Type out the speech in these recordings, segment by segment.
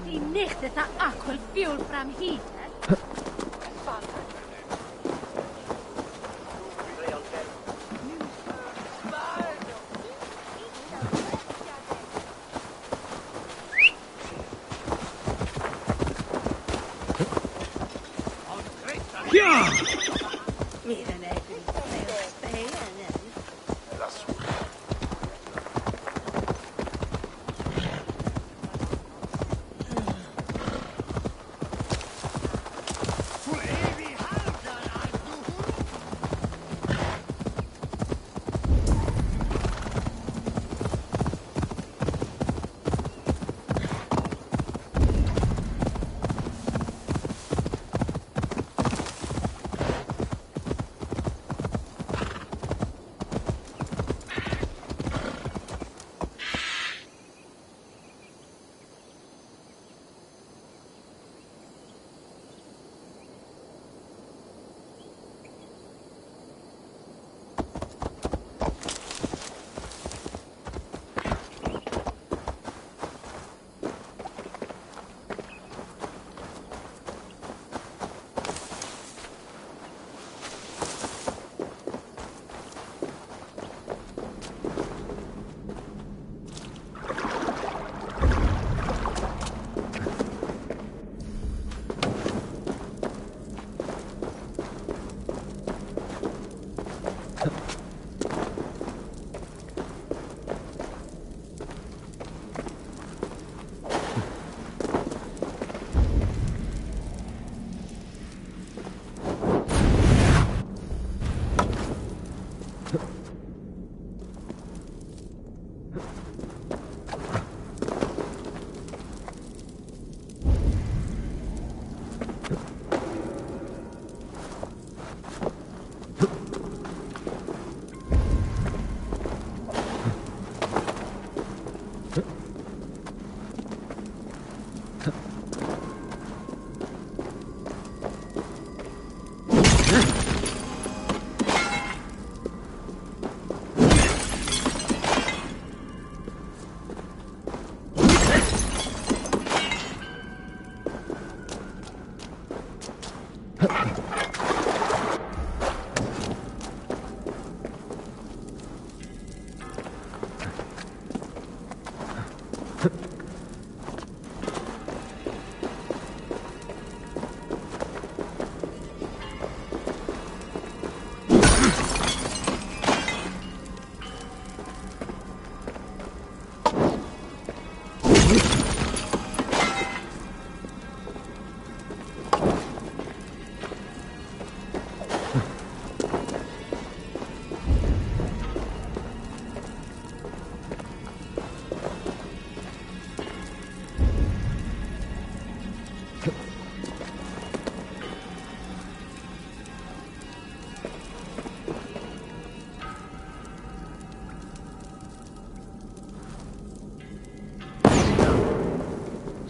Die nichte ta' aquel fuel from heat.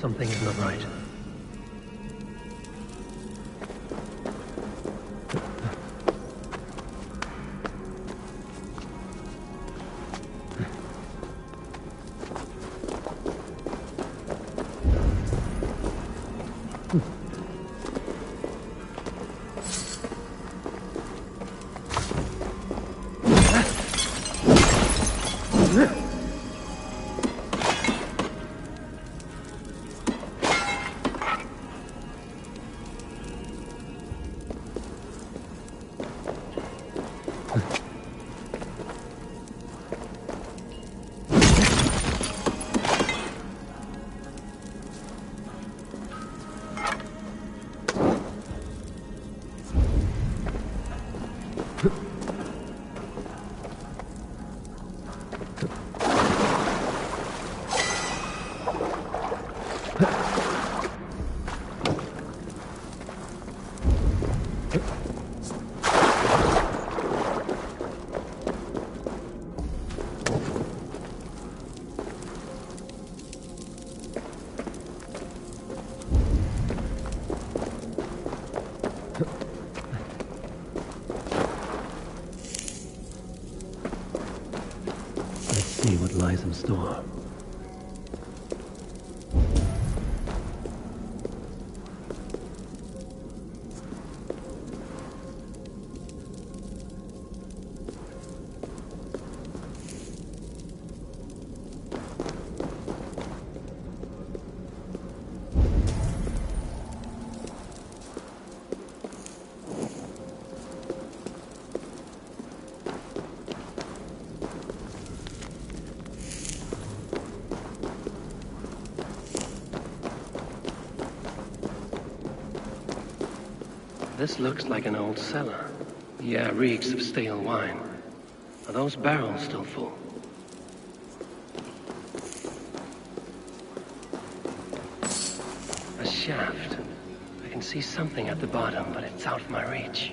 Something is not right. see what lies in store. This looks like an old cellar. The air reeks of stale wine. Are those barrels still full? A shaft. I can see something at the bottom, but it's out of my reach.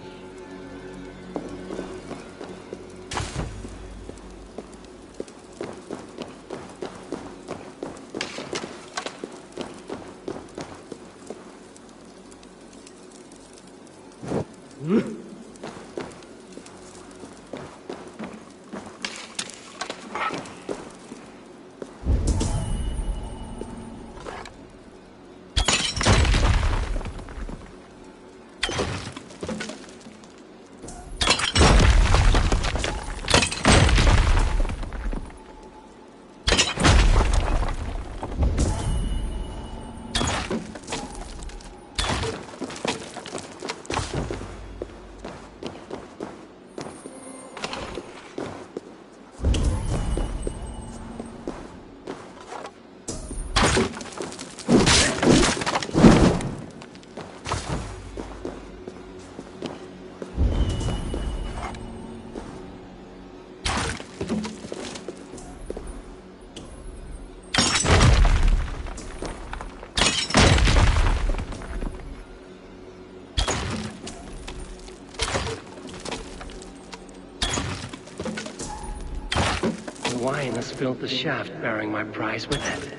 Wine has filled the shaft bearing my prize with it.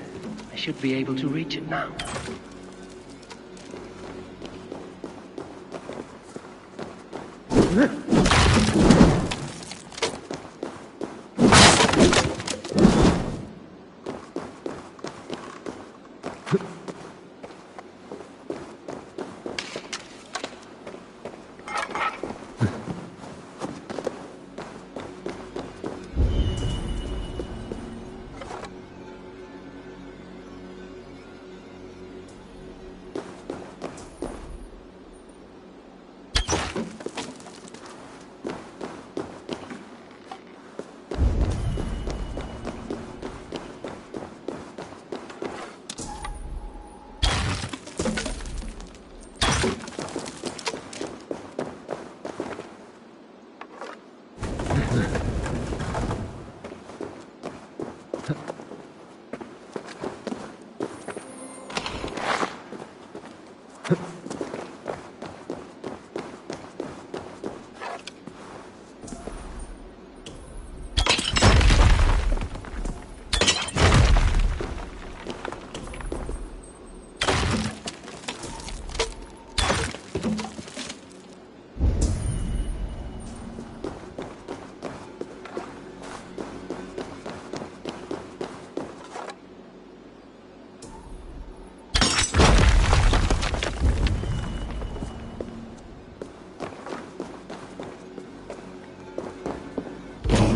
I should be able to reach it now.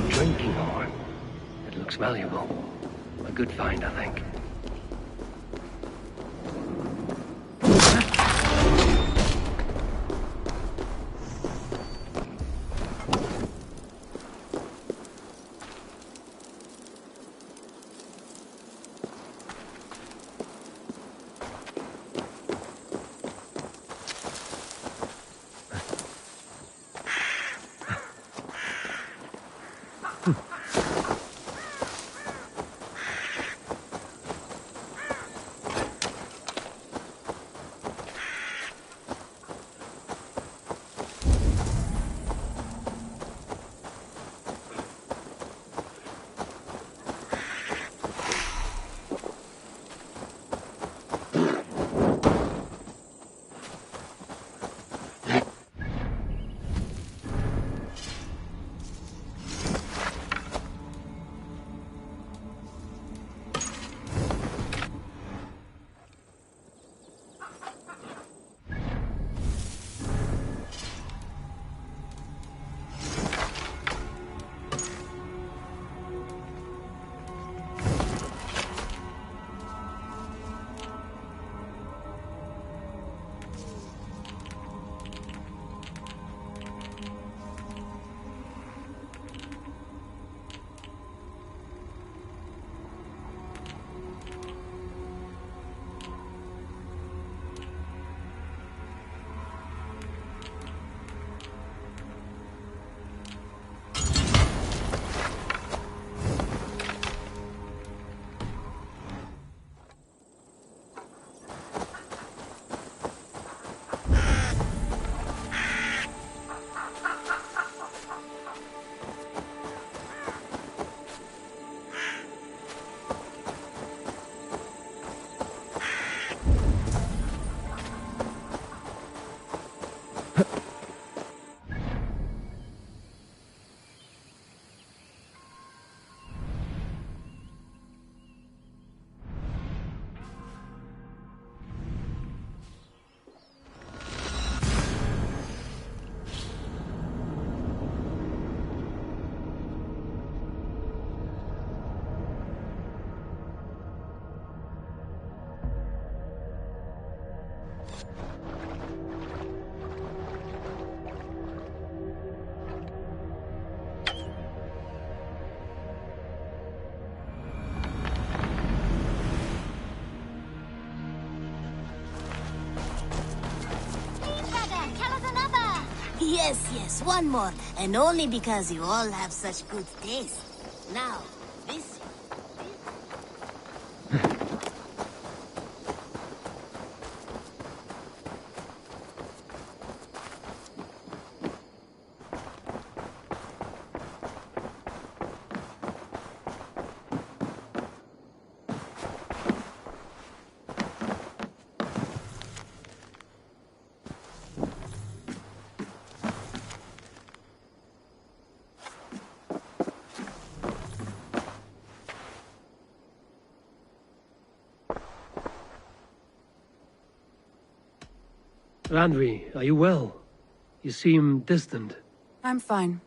Drinking horn. It looks valuable. A good find, I think. Yes, one more. And only because you all have such good taste. Now, this... Randvi, are you well? You seem distant. I'm fine.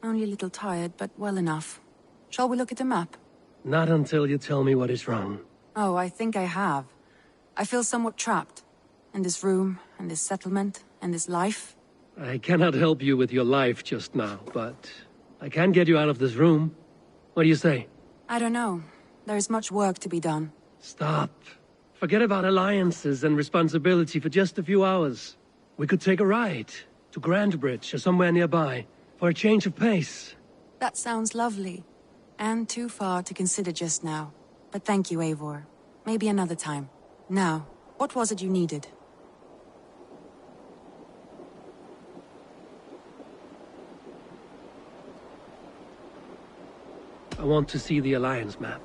Only a little tired, but well enough. Shall we look at the map? Not until you tell me what is wrong. Oh, I think I have. I feel somewhat trapped. In this room, and this settlement, and this life. I cannot help you with your life just now, but I can get you out of this room. What do you say? I don't know. There is much work to be done. Stop. Forget about alliances and responsibility for just a few hours. We could take a ride to Grandbridge or somewhere nearby for a change of pace. That sounds lovely. And too far to consider just now. But thank you, Eivor. Maybe another time. Now, what was it you needed? I want to see the Alliance map.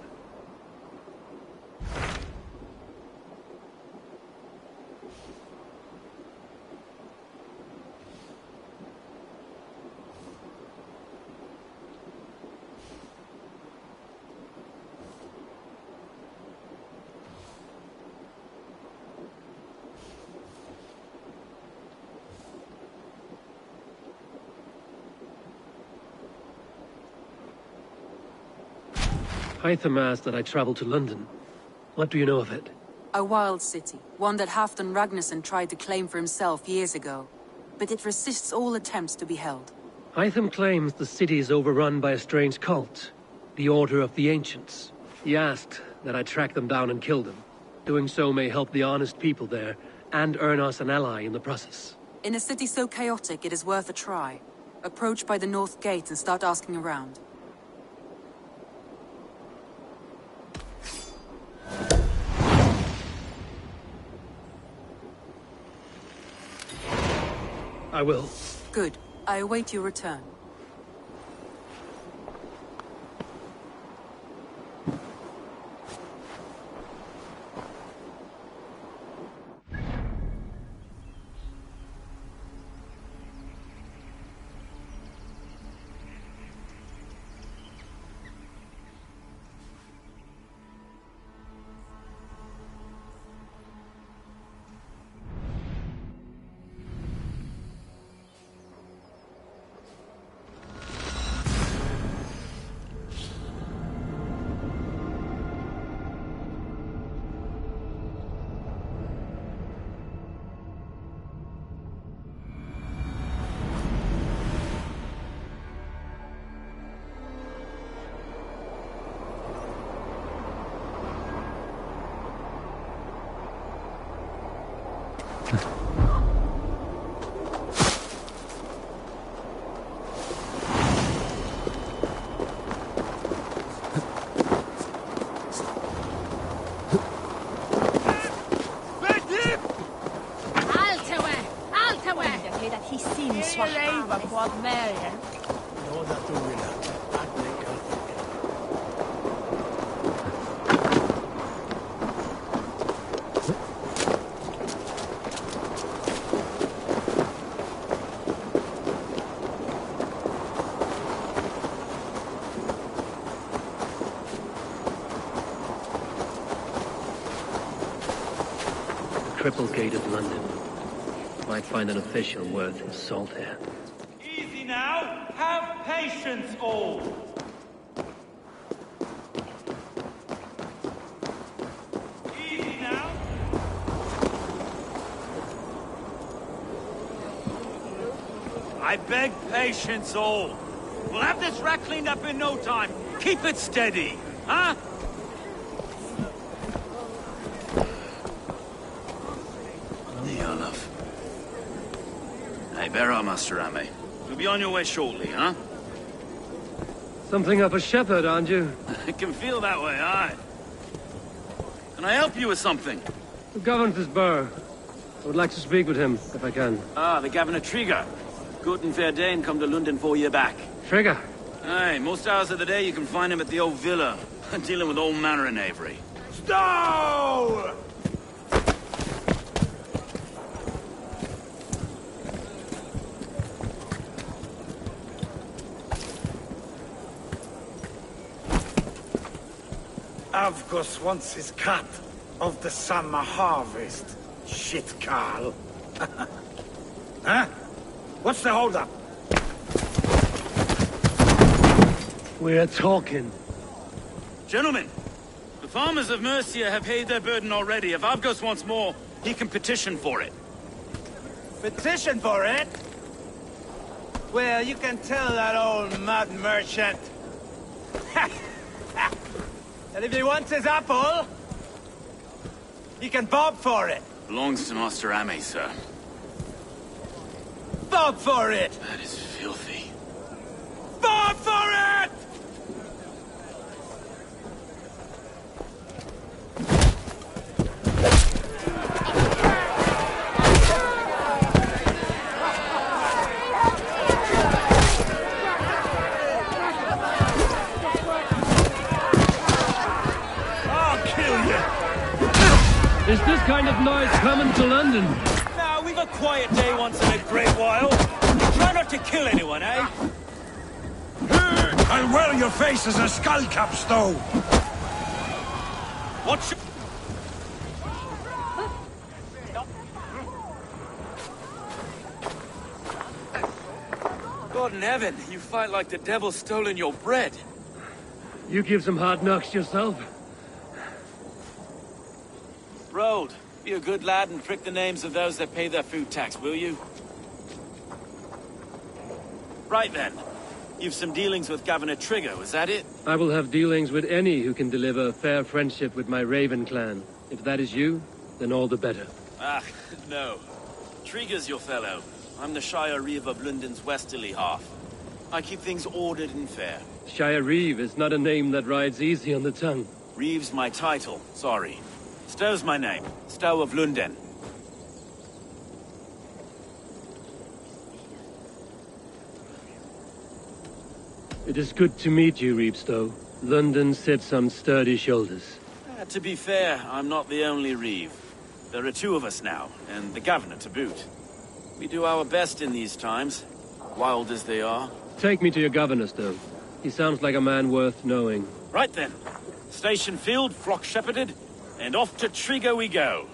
Hytham asked that I travel to London. What do you know of it? A wild city, one that Halfdan Ragnarsson tried to claim for himself years ago. But it resists all attempts to be held. Hytham claims the city is overrun by a strange cult, the Order of the Ancients. He asked that I track them down and kill them. Doing so may help the honest people there, and earn us an ally in the process. In a city so chaotic, it is worth a try. Approach by the North Gate and start asking around. I will. Good. I await your return. Triple Gate of London. Might find an official worth his salt here. Easy now. Have patience, all. Easy now. I beg patience, all. We'll have this rat cleaned up in no time. Keep it steady, huh? Hey, Vera, Master Rami. You'll be on your way shortly, huh? Something of a shepherd, aren't you? It can feel that way, aye. Can I help you with something? The governor's burr. I would like to speak with him, if I can. Ah, the Governor Trigger. Good and fair Dane come to London 4 year back. Trigger? Aye, most hours of the day you can find him at the old villa, dealing with all manner in Avery. Stow! Avgus wants his cut of the summer harvest. Shit, Carl. Huh? What's the holdup? We're talking. Gentlemen, the farmers of Mercia have paid their burden already. If Avgos wants more, he can petition for it. Petition for it? Well, you can tell that old mud merchant. And if he wants his apple, he can bob for it. Belongs to Master Ame, sir. Bob for it! That is filthy. Bob for it! I'll kill you! Is this kind of noise coming to London? Now, we've a quiet day once in a great while. Try not to kill anyone, eh? I'll wear your face as a skull cap, Stow! Watch. God in heaven, you fight like the devil's stolen your bread. You give some hard knocks yourself. Road, be a good lad and prick the names of those that pay their food tax, will you? Right then. You've some dealings with Governor Trigger, was that it? I will have dealings with any who can deliver fair friendship with my Raven clan. If that is you, then all the better. Ah, no. Trigger's your fellow. I'm the Shire Reeve of London's westerly half. I keep things ordered and fair. Shire Reeve is not a name that rides easy on the tongue. Reeve's my title, sorry. Stow's my name. Stow of London. It is good to meet you, Reevestow. London sits on sturdy shoulders. To be fair, I'm not the only Reeve. There are two of us now, and the Governor to boot. We do our best in these times, wild as they are. Take me to your governor, Stow. He sounds like a man worth knowing. Right then. Station filled, flock shepherded, and off to Trigger we go.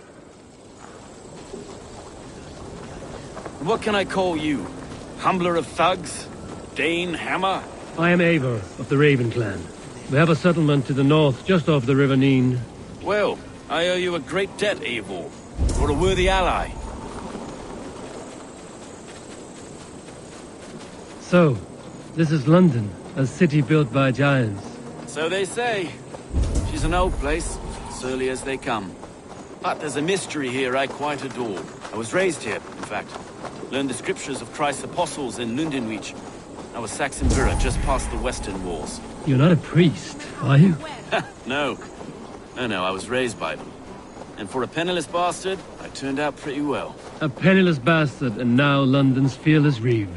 What can I call you? Humbler of thugs? Dane Hammer? I am Eivor of the Raven clan. We have a settlement to the north, just off the River Neen. Well, I owe you a great debt, Eivor. You're a worthy ally. So, this is London, a city built by giants. So they say. She's an old place, surly as they come. But there's a mystery here I quite adore. I was raised here, in fact. Learned the scriptures of Christ's apostles in Lundenreach. I was Saxon Borough just past the western walls. You're not a priest, are you? No. No, I was raised by them. And for a penniless bastard, I turned out pretty well. A penniless bastard, and now London's fearless Reeve.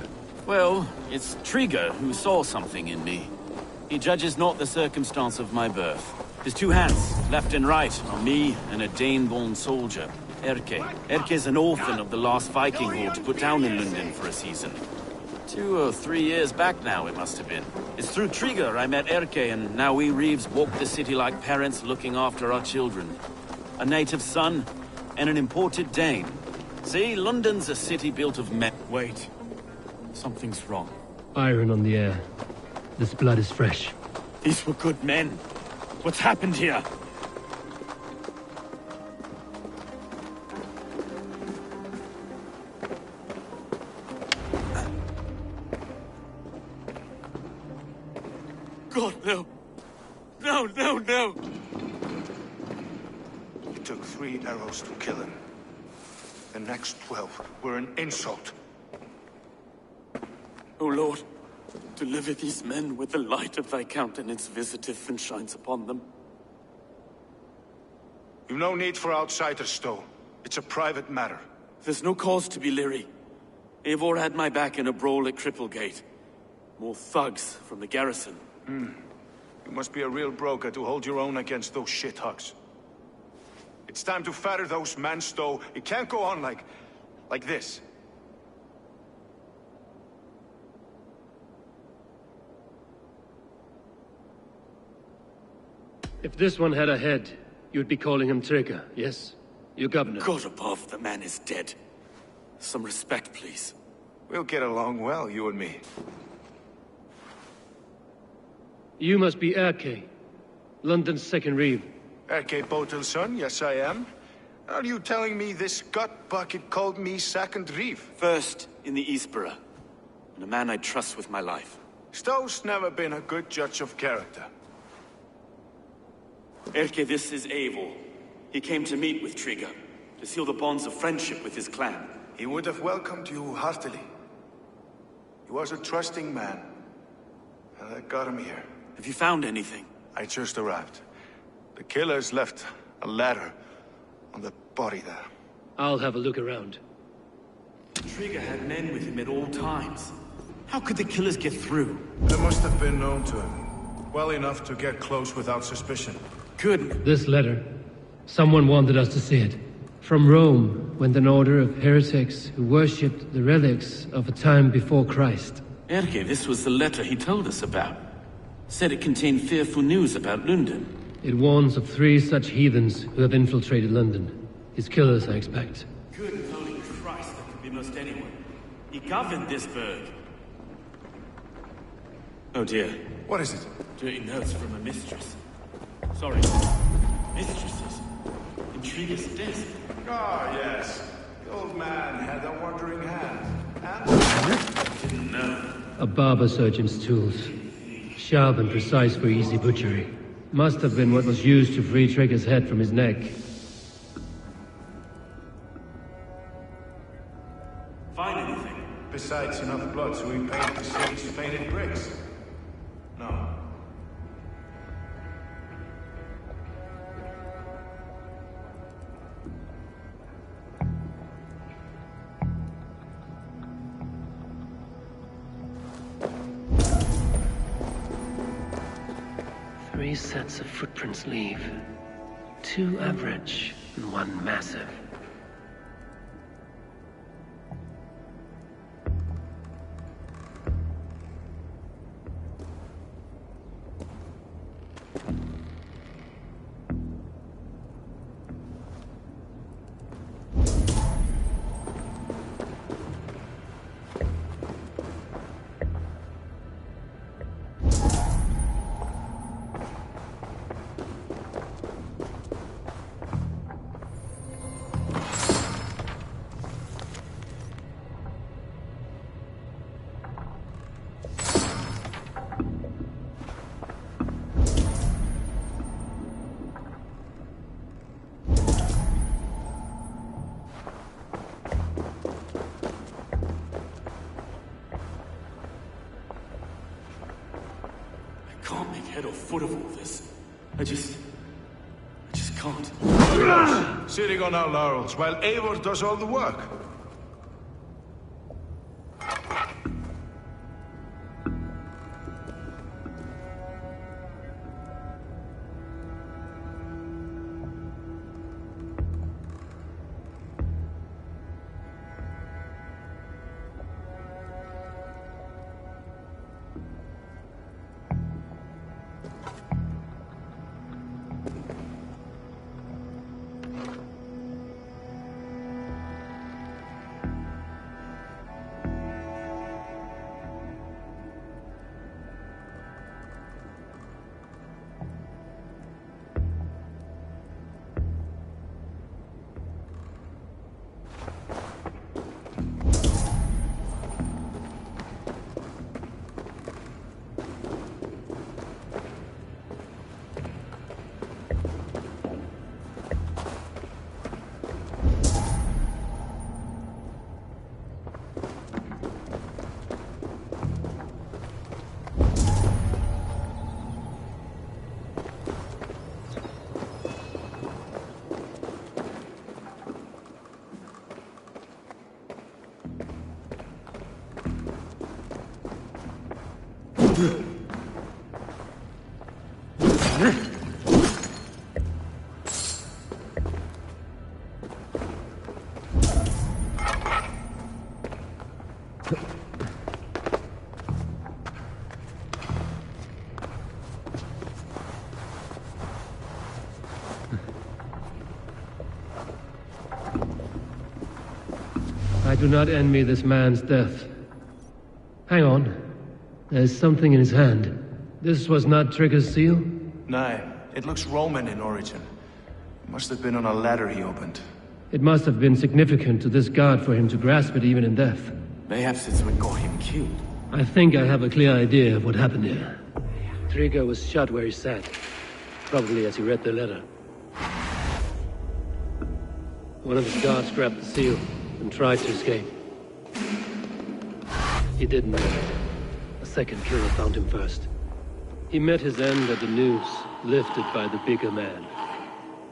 Well, it's Trigger who saw something in me. He judges not the circumstance of my birth. His two hands, left and right, are me and a Dane-born soldier, Erke. Erke's an orphan of the last Viking horde put down in London for a season. 2 or 3 years back now, it must have been. It's through Trigger I met Erke, and now we Reeves walk the city like parents looking after our children. A native son, and an imported Dane. See, London's a city built of men. Wait. Something's wrong. Iron on the air. This blood is fresh. These were good men. What's happened here? God, no. No. It took 3 arrows to kill him. The next 12 were an insult. O Lord, deliver these men with the light of thy countenance visiteth and shines upon them. You've no need for outsiders, Stowe. It's a private matter. There's no cause to be leery. Eivor had my back in a brawl at Cripplegate. More thugs from the garrison. You must be a real broker to hold your own against those shithugs. It's time to fetter those men, Stowe. It can't go on like this. If this one had a head, you'd be calling him Trigger, yes? Your governor. God above, the man is dead. Some respect, please. We'll get along well, you and me. You must be Erke, London's second reeve. Erke Botelson, yes I am. Are you telling me this gut bucket called me second reeve? First in the Eastborough, and a man I trust with my life. Stowe's never been a good judge of character. Erke, this is Eivor. He came to meet with Trigger, to seal the bonds of friendship with his clan. He would have welcomed you heartily. He was a trusting man, and I got him here. Have you found anything? I just arrived. The killers left a ladder on the body there. I'll have a look around. Trigger had men with him at all times. How could the killers get through? They must have been known to him. Well enough to get close without suspicion. Good. This letter. Someone wanted us to see it. From Rome went an order of heretics who worshipped the relics of a time before Christ. Erke, this was the letter he told us about. Said it contained fearful news about London. It warns of 3 such heathens who have infiltrated London. His killers, I expect. Good and holy Christ, that could be most anyone. He governed this burg. Oh dear. What is it? Dirty notes from a mistress. Sorry. Mistresses. Intriguous desk. Ah, yes. The old man had a wandering hand. And... I didn't know. A barber surgeon's tools. Sharp and precise for easy butchery. Must have been what was used to free Trigger's head from his neck. Find anything? Besides enough blood so we paint the city's faded bricks. No. Three sets of footprints leave. 2 average and 1 massive. Can't make head or foot of all this. I just can't. Sitting on our laurels while Eivor does all the work. I do not envy this man's death. Hang on. There's something in his hand. This was not Trigger's seal? No, it looks Roman in origin. It must have been on a ladder he opened. It must have been significant to this god for him to grasp it even in death. Mayhaps it's what got him killed. I think I have a clear idea of what happened here. Trigger was shot where he sat. Probably as he read the letter. One of his guards grabbed the seal and tried to escape. He didn't make it. A second killer found him first. He met his end at the noose, lifted by the bigger man.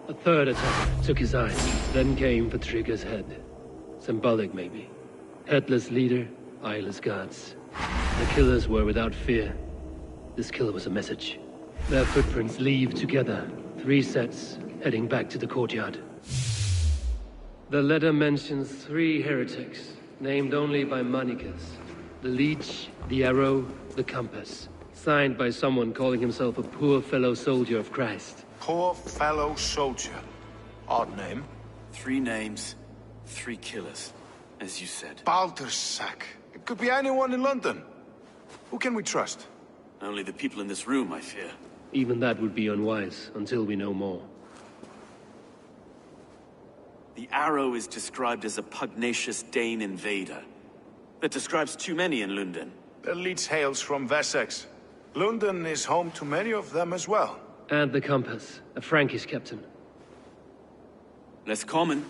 A third attacker took his eyes, then came for Trigger's head. Symbolic, maybe. Headless leader, eyeless guards. The killers were without fear. This kill was a message. Their footprints leave together. 3 sets, heading back to the courtyard. The letter mentions 3 heretics, named only by Manicus. The Leech, the Arrow, the Compass. Signed by someone calling himself a poor fellow soldier of Christ. Poor fellow soldier. Odd name. 3 names, 3 killers, as you said. Baldersack. It could be anyone in London. Who can we trust? Only the people in this room, I fear. Even that would be unwise, until we know more. The Arrow is described as a pugnacious Dane invader. That describes too many in London. The Leech hails from Wessex. London is home to many of them as well. And the Compass, a Frankish captain. Less common,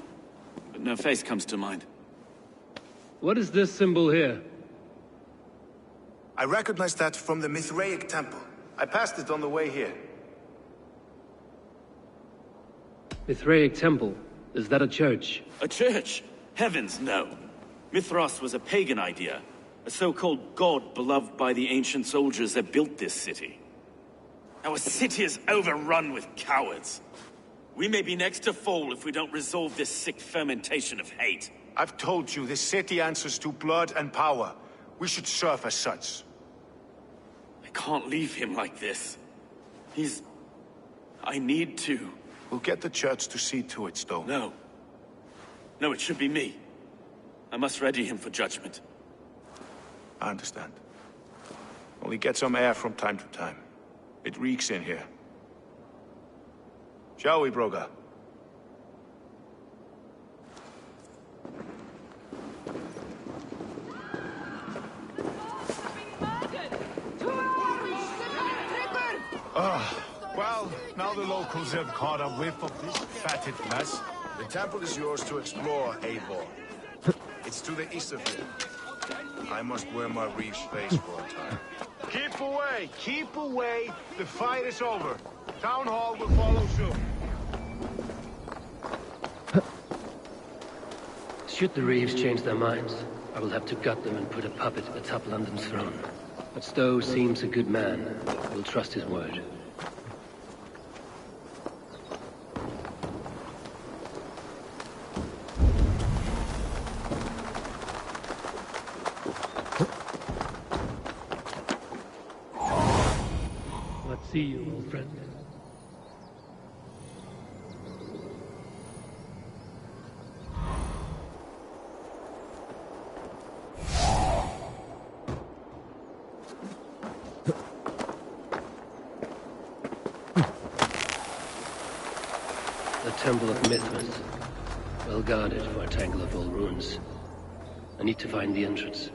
but no face comes to mind. What is this symbol here? I recognize that from the Mithraic temple. I passed it on the way here. Mithraic temple? Is that a church? A church? Heavens, no. Mithras was a pagan idea. A so-called god beloved by the ancient soldiers that built this city. Our city is overrun with cowards. We may be next to fall if we don't resolve this sick fermentation of hate. I've told you, this city answers to blood and power. We should serve as such. I can't leave him like this. I need to. We'll get the church to see to it, Stowe. No. No, it should be me. I must ready him for judgment. I understand. Only get some air from time to time. It reeks in here. Shall we, Broga? Well, now the locals have caught a whiff of this fatted mess. The temple is yours to explore, Eivor. It's to the east of here. I must wear my reef's face for a time. Keep away! Keep away! The fight is over. Town Hall will follow soon. Should the Reeves change their minds, I will have to gut them and put a puppet atop London's throne. But Stowe seems a good man. I will trust his word. See you, old friend. The Temple of Mithras. Well guarded for a tangle of old ruins. I need to find the entrance.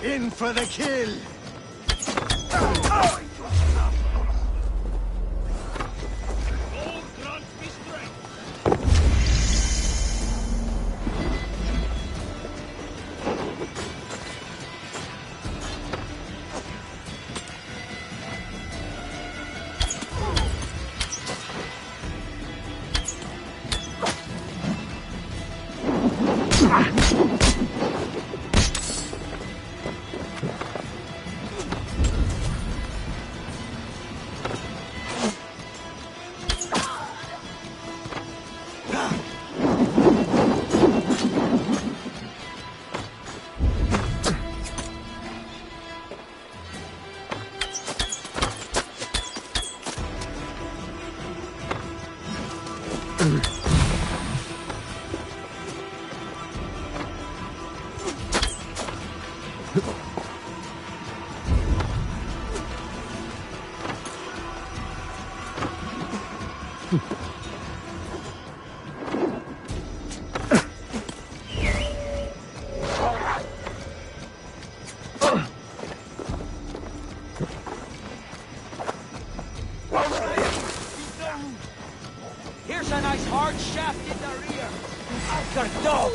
In for the kill! Here's a nice hard shaft in the rear. I've got a dog.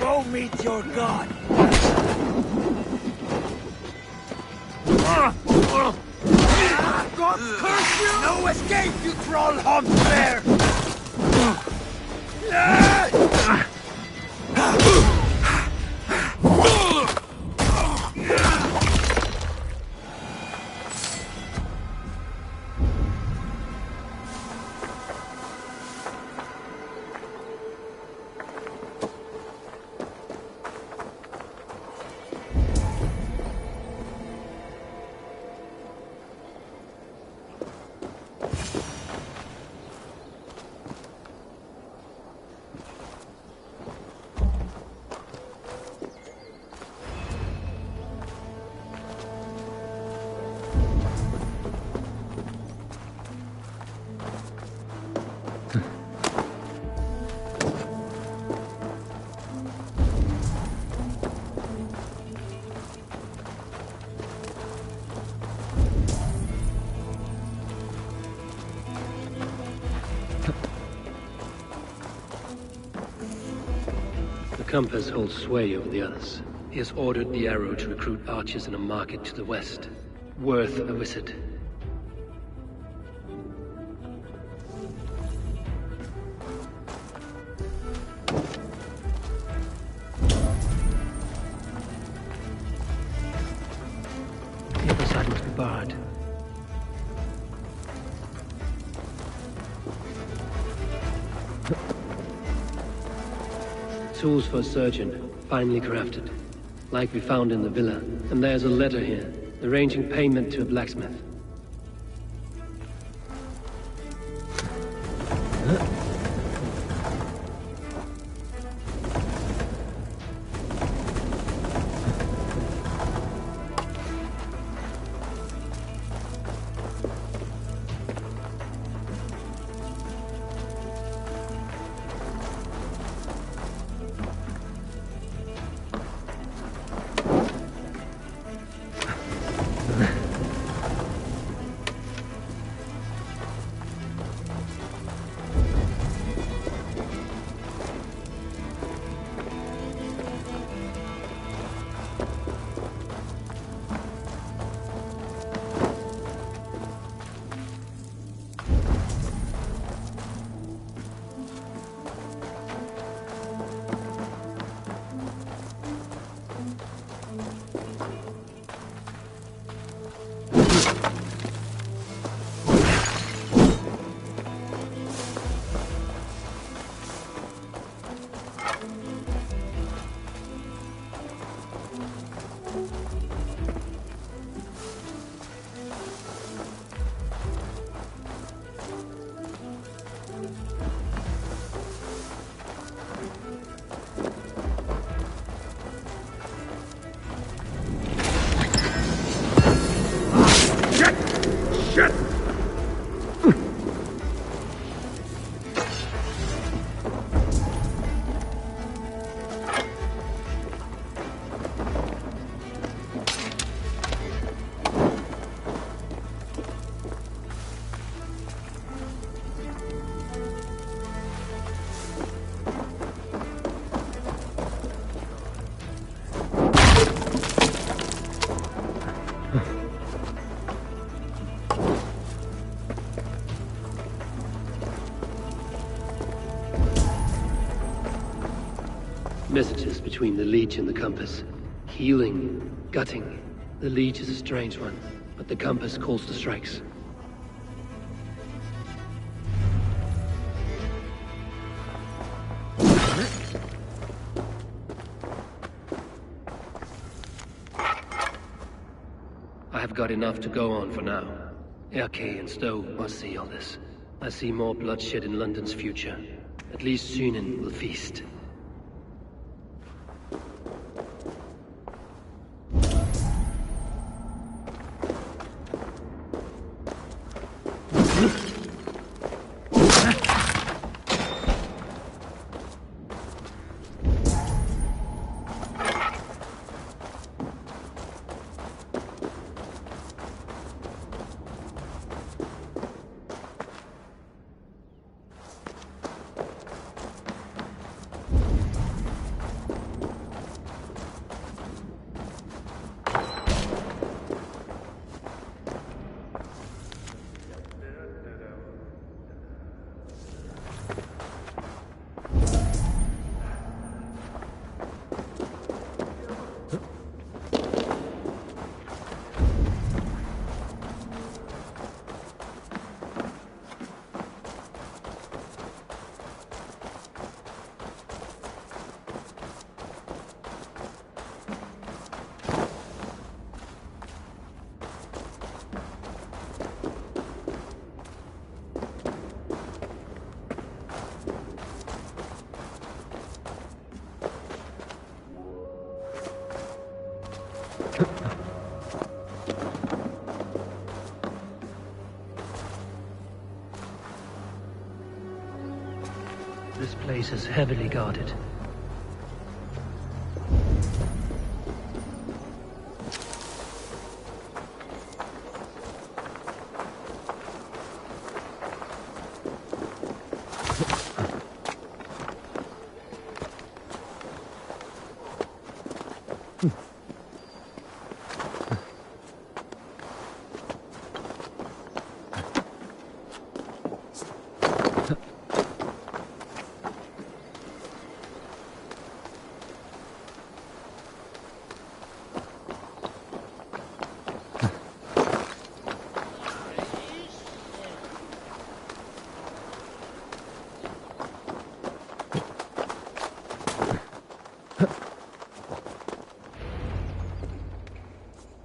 Go meet your god. God curse you! No escape, you troll-humped bear! The Compass holds sway over the others. He has ordered the Arrow to recruit archers in a market to the west. Worth a visit. The other side must be barred. Tools for a surgeon, finely crafted. Like we found in the villa. And there's a letter here, arranging payment to a blacksmith. between the Leech and the Compass. Healing, gutting. The Leech is a strange one, but the Compass calls the strikes. I have got enough to go on for now. Erke and Stowe must see all this. I see more bloodshed in London's future. At least Sunan will feast. This place is heavily guarded.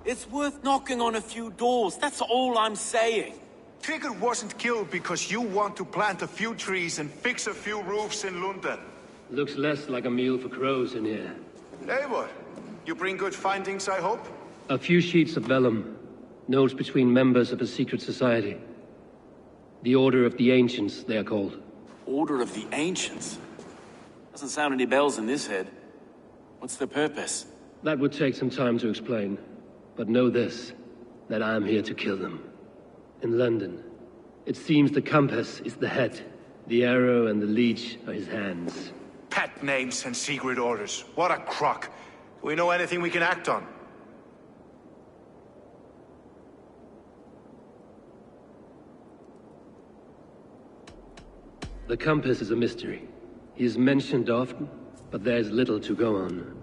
It's worth knocking on a few doors, that's all I'm saying. Trigger wasn't killed because you want to plant a few trees and fix a few roofs in London. Looks less like a meal for crows in here. Eivor, you bring good findings, I hope? A few sheets of vellum. Notes between members of a secret society. The Order of the Ancients, they are called. Order of the Ancients? Doesn't sound any bells in this head. What's the purpose? That would take some time to explain. But know this, that I am here to kill them. In London, it seems the Compass is the head. The arrow and the leech are his hands. Pet names and secret orders. What a crock. Do we know anything we can act on? The Compass is a mystery. He is mentioned often, but there's little to go on.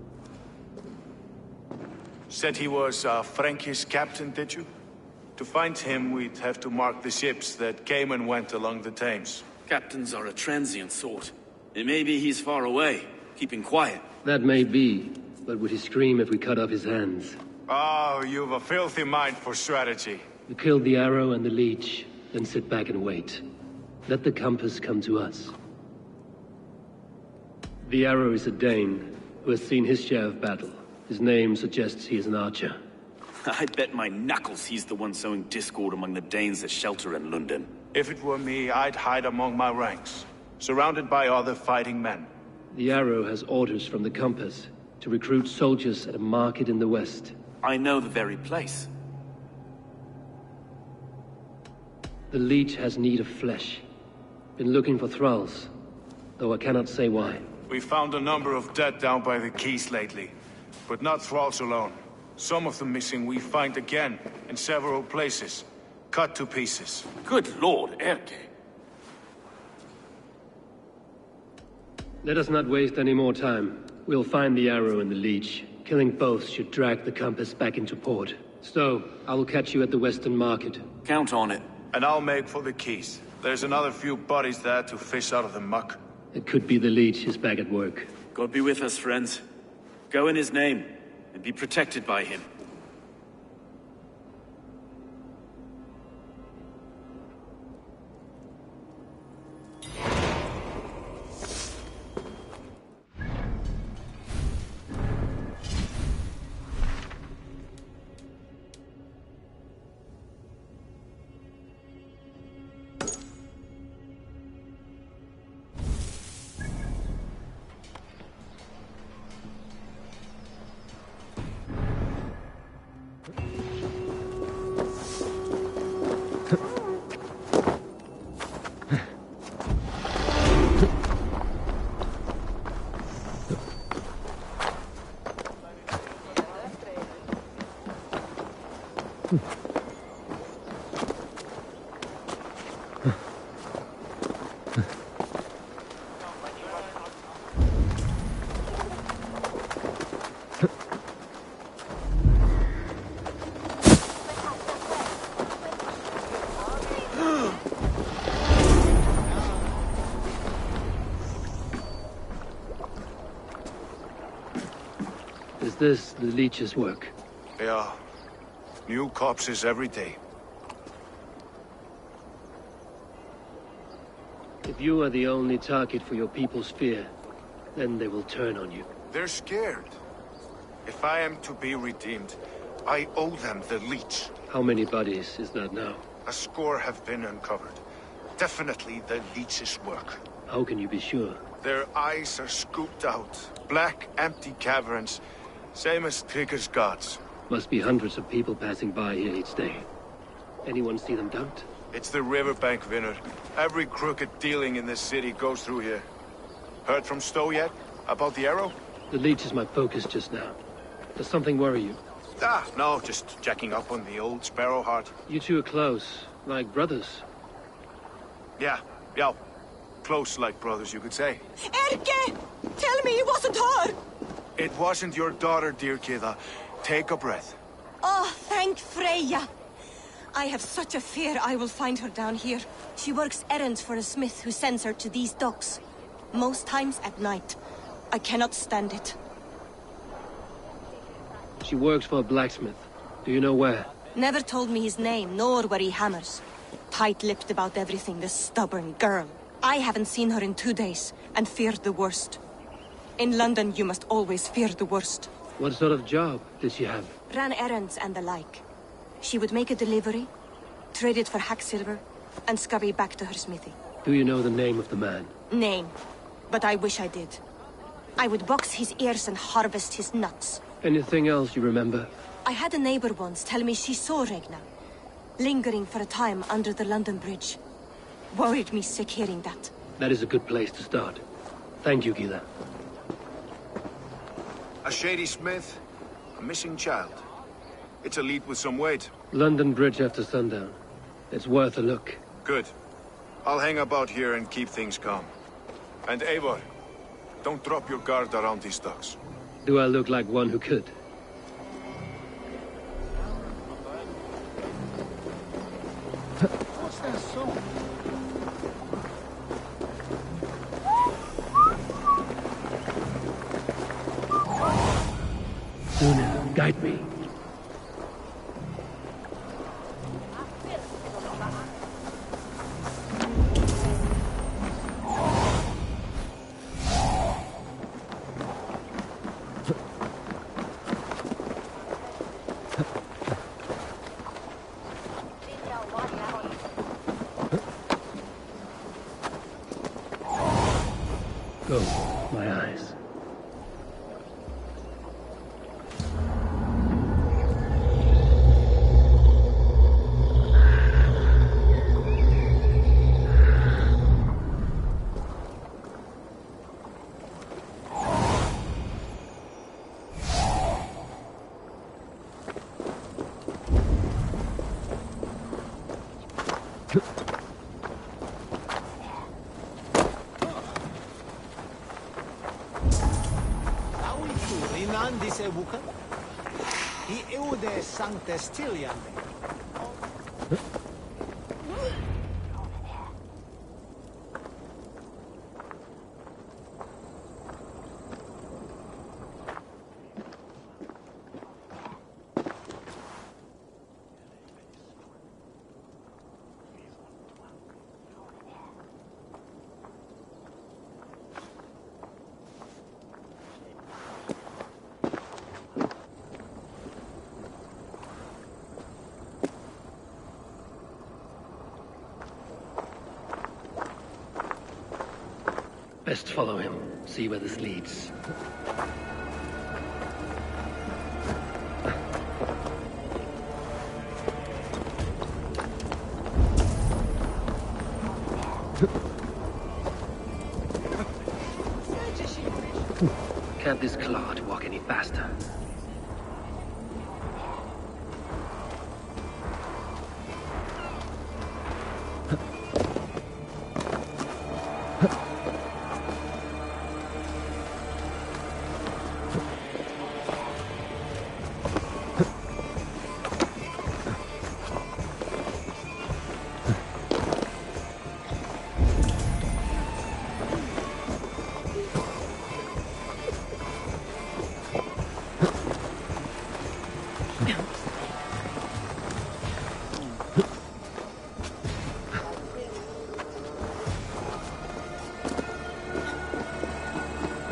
Said he was a Frankish captain, did you? To find him, we'd have to mark the ships that came and went along the Thames. Captains are a transient sort. It may be he's far away, keeping quiet. That may be, but would he scream if we cut off his hands? Oh, you've a filthy mind for strategy. We kill the arrow and the leech, then sit back and wait. Let the Compass come to us. The arrow is a Dane, who has seen his share of battle. His name suggests he is an archer. I'd bet my knuckles he's the one sowing discord among the Danes that shelter in London. If it were me, I'd hide among my ranks, surrounded by other fighting men. The arrow has orders from the Compass to recruit soldiers at a market in the west. I know the very place. The leech has need of flesh. Been looking for thralls, though I cannot say why. We found a number of dead down by the quays lately, but not thralls alone. Some of the missing we find again in several places, cut to pieces. Good lord, Erke. Let us not waste any more time. We'll find the arrow and the leech. Killing both should drag the compass back into port. So, I will catch you at the Western Market. Count on it. And I'll make for the keys. There's another few bodies there to fish out of the muck. It could be the leech is back at work. God be with us, friends. Go in his name, and be protected by him. Is this the leech's work? Yeah. New corpses every day. If you are the only target for your people's fear, then they will turn on you. They're scared. If I am to be redeemed, I owe them the leech. How many bodies is that now? A score have been uncovered. Definitely the leech's work. How can you be sure? Their eyes are scooped out. Black, empty caverns. Same as Trigger's gods. Must be hundreds of people passing by here each day. Anyone see them dumped? It's the riverbank, Vinner. Every crooked dealing in this city goes through here. Heard from Stowe yet? About the arrow? The leech is my focus just now. Does something worry you? No, just checking up on the old Sparrowheart. You two are close, like brothers. Yeah. Close like brothers, you could say. Erke! Tell me it wasn't her! It wasn't your daughter, dear Kida. Take a breath. Oh, thank Freya. I have such a fear I will find her down here. She works errands for a smith who sends her to these docks. Most times at night. I cannot stand it. She works for a blacksmith. Do you know where? Never told me his name, nor where he hammers. Tight-lipped about everything, the stubborn girl. I haven't seen her in 2 days, and feared the worst. In London, you must always fear the worst. What sort of job did she have? Ran errands and the like. She would make a delivery, trade it for hack silver, and scurry back to her smithy. Do you know the name of the man? Name. But I wish I did. I would box his ears and harvest his nuts. Anything else you remember? I had a neighbor once tell me she saw Regna, lingering for a time under the London Bridge. Worried me sick hearing that. That is a good place to start. Thank you, Gila. A shady smith, a missing child. It's a lead with some weight. London Bridge after sundown. It's worth a look. Good. I'll hang about here and keep things calm. And Eivor, don't drop your guard around these docks. Do I look like one who could? What's that song? Sooner, guide me. Go, my eyes. Disse buka? I eude sanctes Tilian. Best follow him, see where this leads. Can't this clod walk any faster?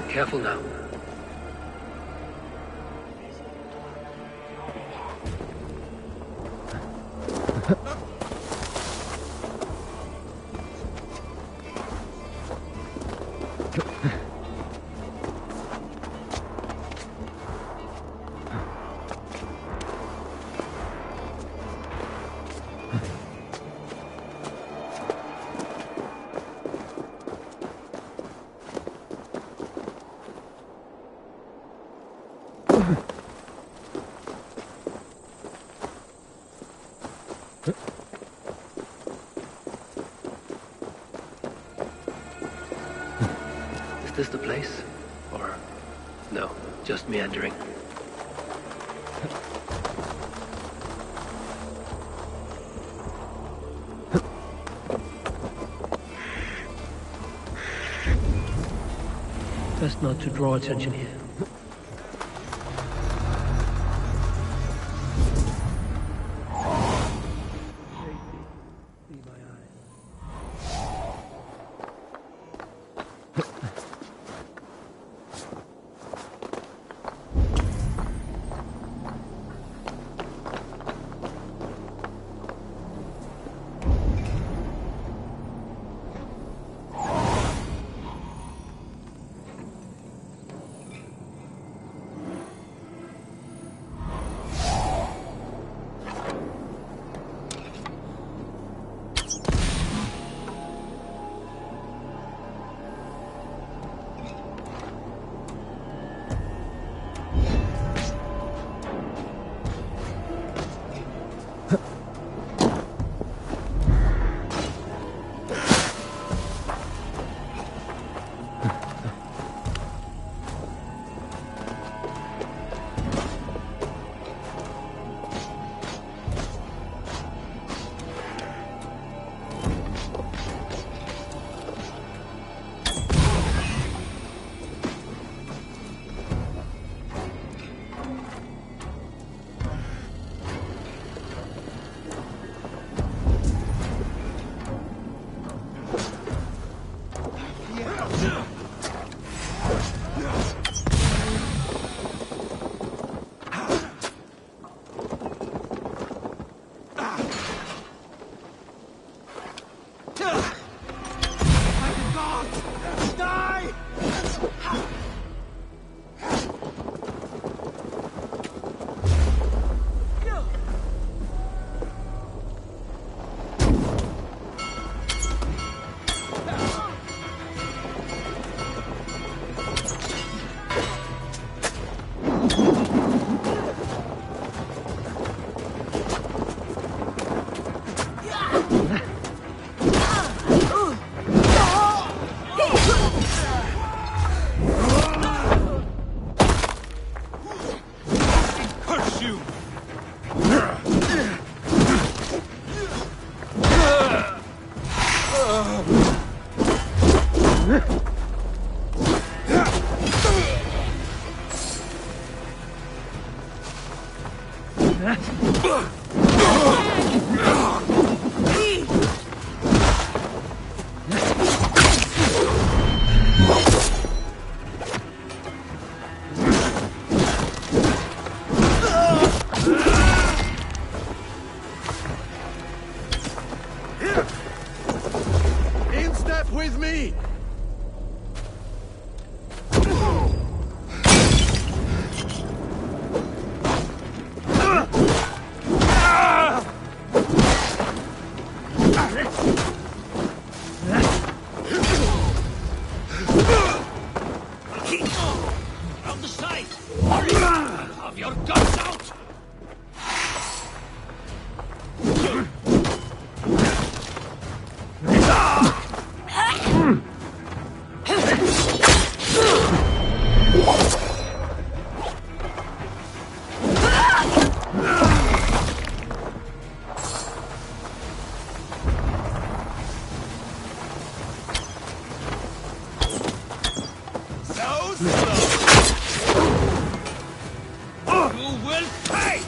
Careful now. Is this the place? Or... no, just meandering. Best not to draw attention here. you! In step with me! From the side! Hurry! Have your guns out! So slow! You will pay!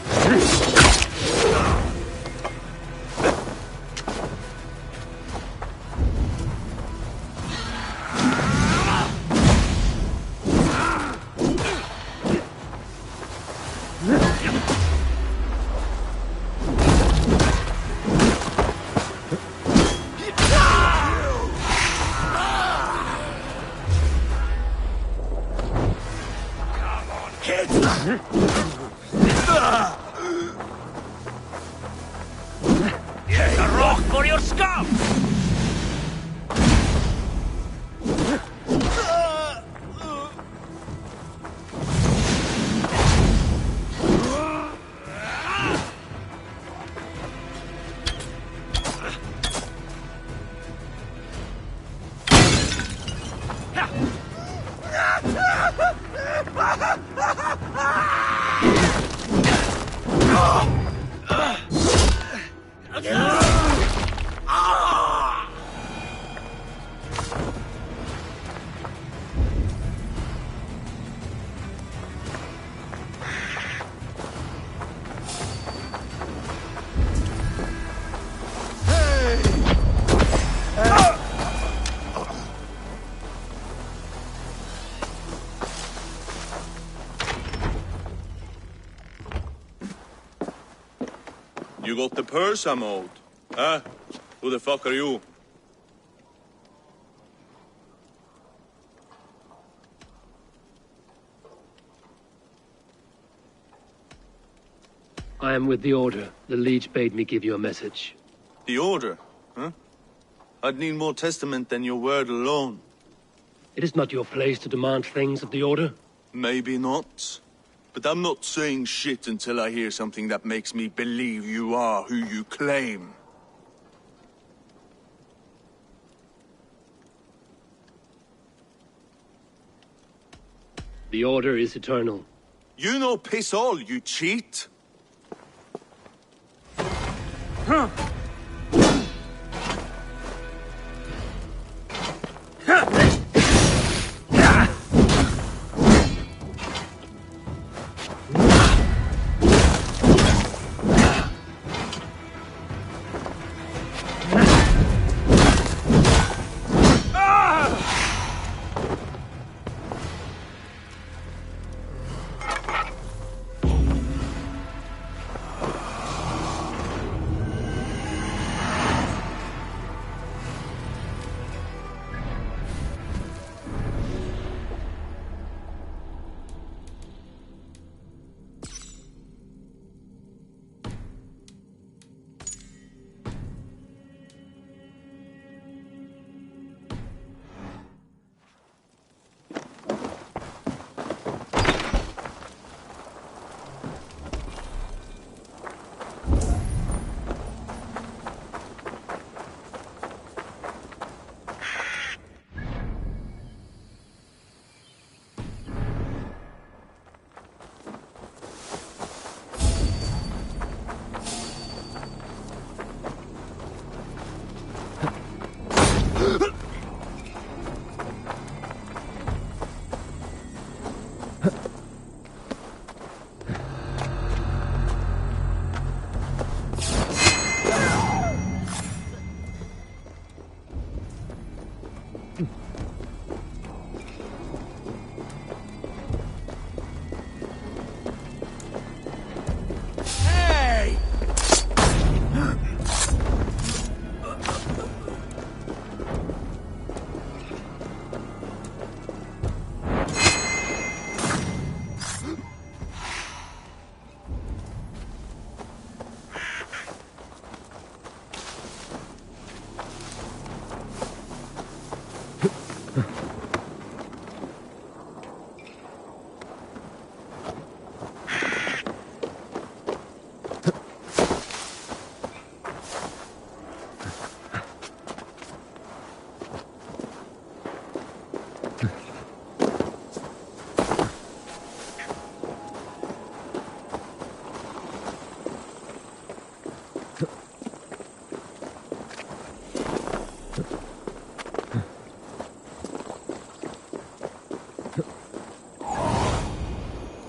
Here's a rock for your scalp! You got the purse I'm owed. Huh? Who the fuck are you? I am with the Order. The Liege bade me give you a message. The Order? Huh? I'd need more testament than your word alone. It is not your place to demand things of the Order. Maybe not. But I'm not saying shit until I hear something that makes me believe you are who you claim. The Order is eternal. You know piss all, you cheat!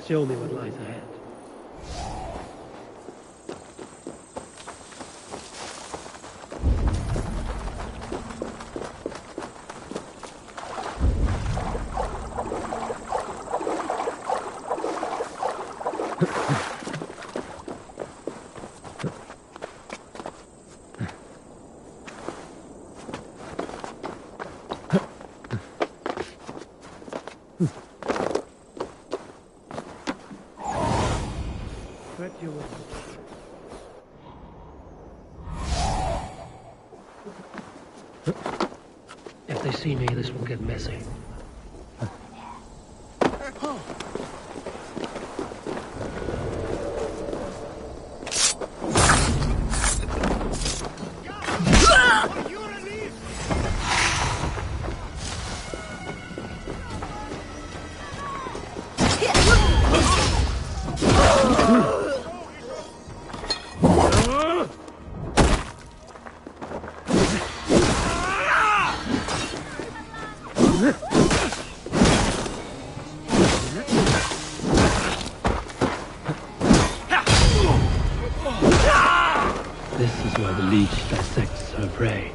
show me what lies ahead. Bet you will. If they see me, this will get messy. This is why the leech dissects her prey.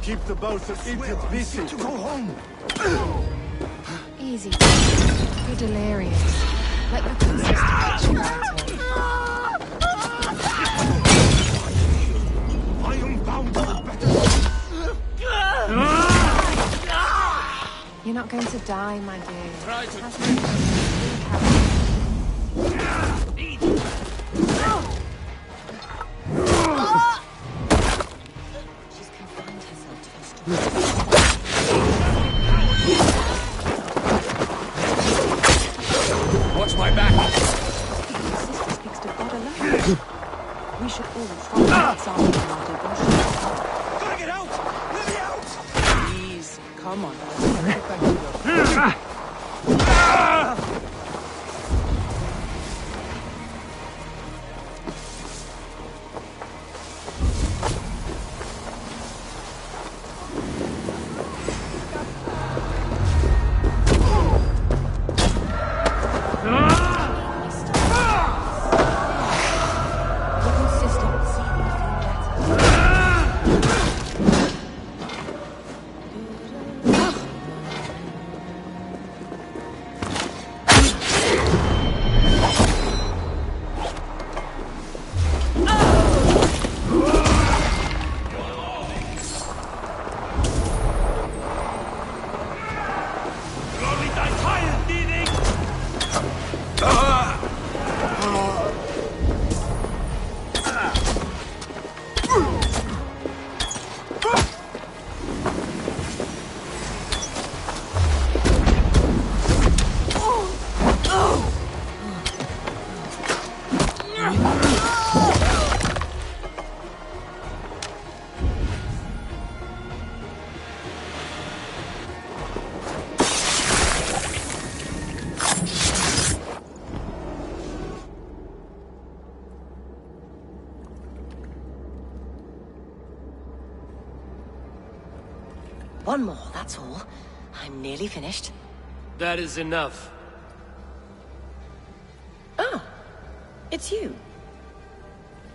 Keep the both of idiots busy. To go home. Easy. You're delirious. Let your sister catch you later. I am bound to the better. You're not going to die, my dear. Try to She's confined herself to her story. watch my back. Your sister speaks to God alone. We should all follow that example in our devotion. Gotta get out! Let me out! Please, come on. Get back to your... One more, that's all. I'm nearly finished. That is enough. Oh, it's you.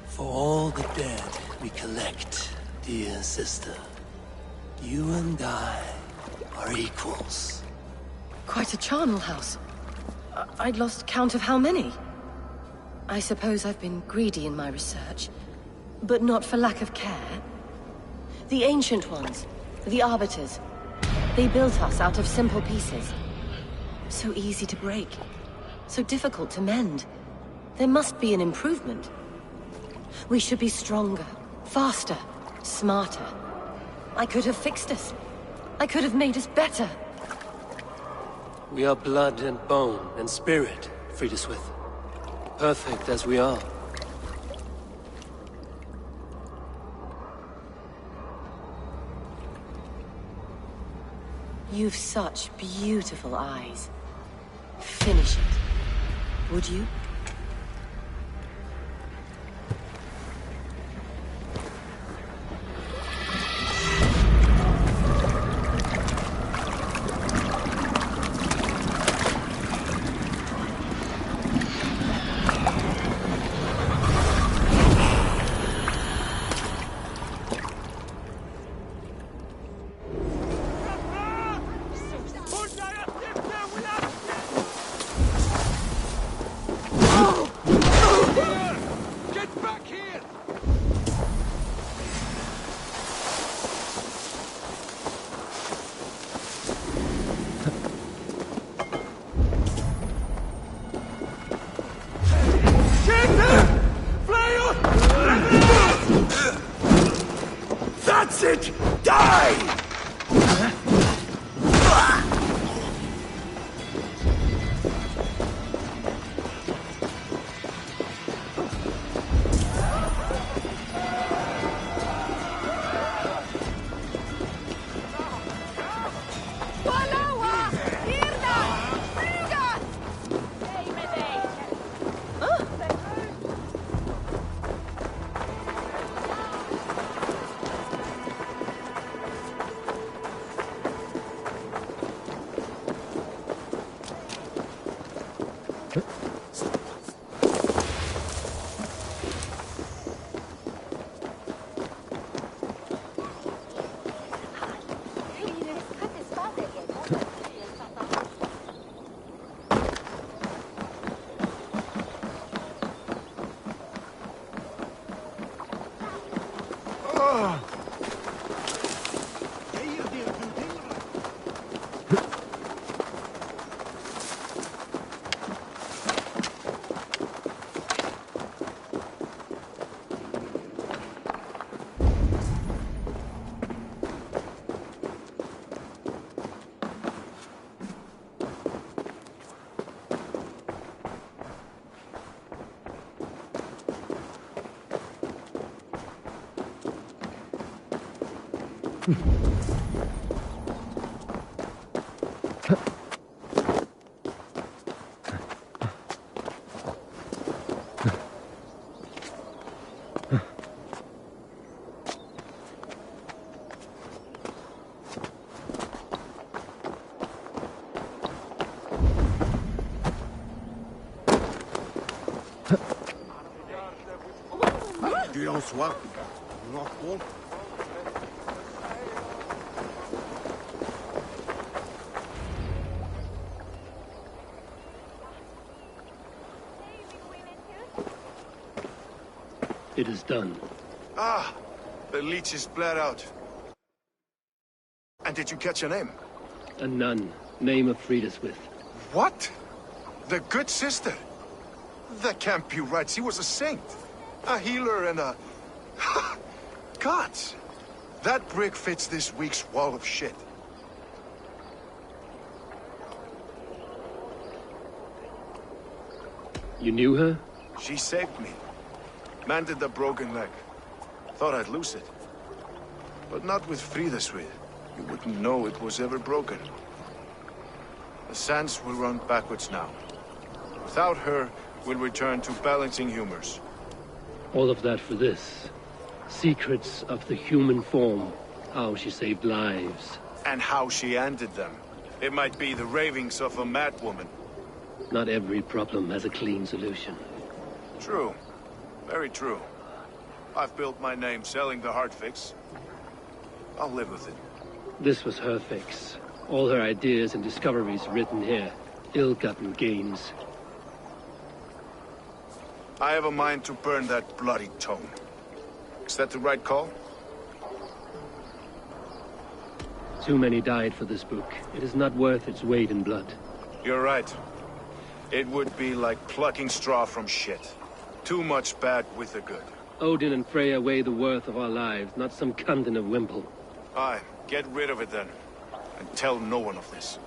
For all the dead we collect, dear sister, you and I are equals. Quite a charnel house. I'd lost count of how many. I suppose I've been greedy in my research, but not for lack of care. The Ancient Ones, the Arbiters, they built us out of simple pieces. So easy to break, so difficult to mend. There must be an improvement. We should be stronger, faster, smarter. I could have fixed us. I could have made us better. We are blood and bone and spirit, Friedeswith. Perfect as we are. You've such beautiful eyes. Finish it. Would you? That's it! Die! Tu en sois. It is done. Ah, the leech is bled out. And did you catch her name? A nun, name of Frida Swith. What? The good sister? That can't be right. She was a saint. A healer and a... Gods! That brick fits this week's wall of shit. You knew her? She saved me. Mended the broken leg. Thought I'd lose it. But not with Frida Swith. You wouldn't know it was ever broken. The sands will run backwards now. Without her, we'll return to balancing humors. All of that for this. Secrets of the human form. How she saved lives. And how she ended them. It might be the ravings of a madwoman. Not every problem has a clean solution. True. Very true. I've built my name selling the heart fix. I'll live with it. This was her fix. All her ideas and discoveries written here. Ill-gotten gains. I have a mind to burn that bloody tome. Is that the right call? Too many died for this book. It is not worth its weight in blood. You're right. It would be like plucking straw from shit. Too much bad with the good. Odin and Freya weigh the worth of our lives, not some cunt in a wimple. Aye, get rid of it then. And tell no one of this.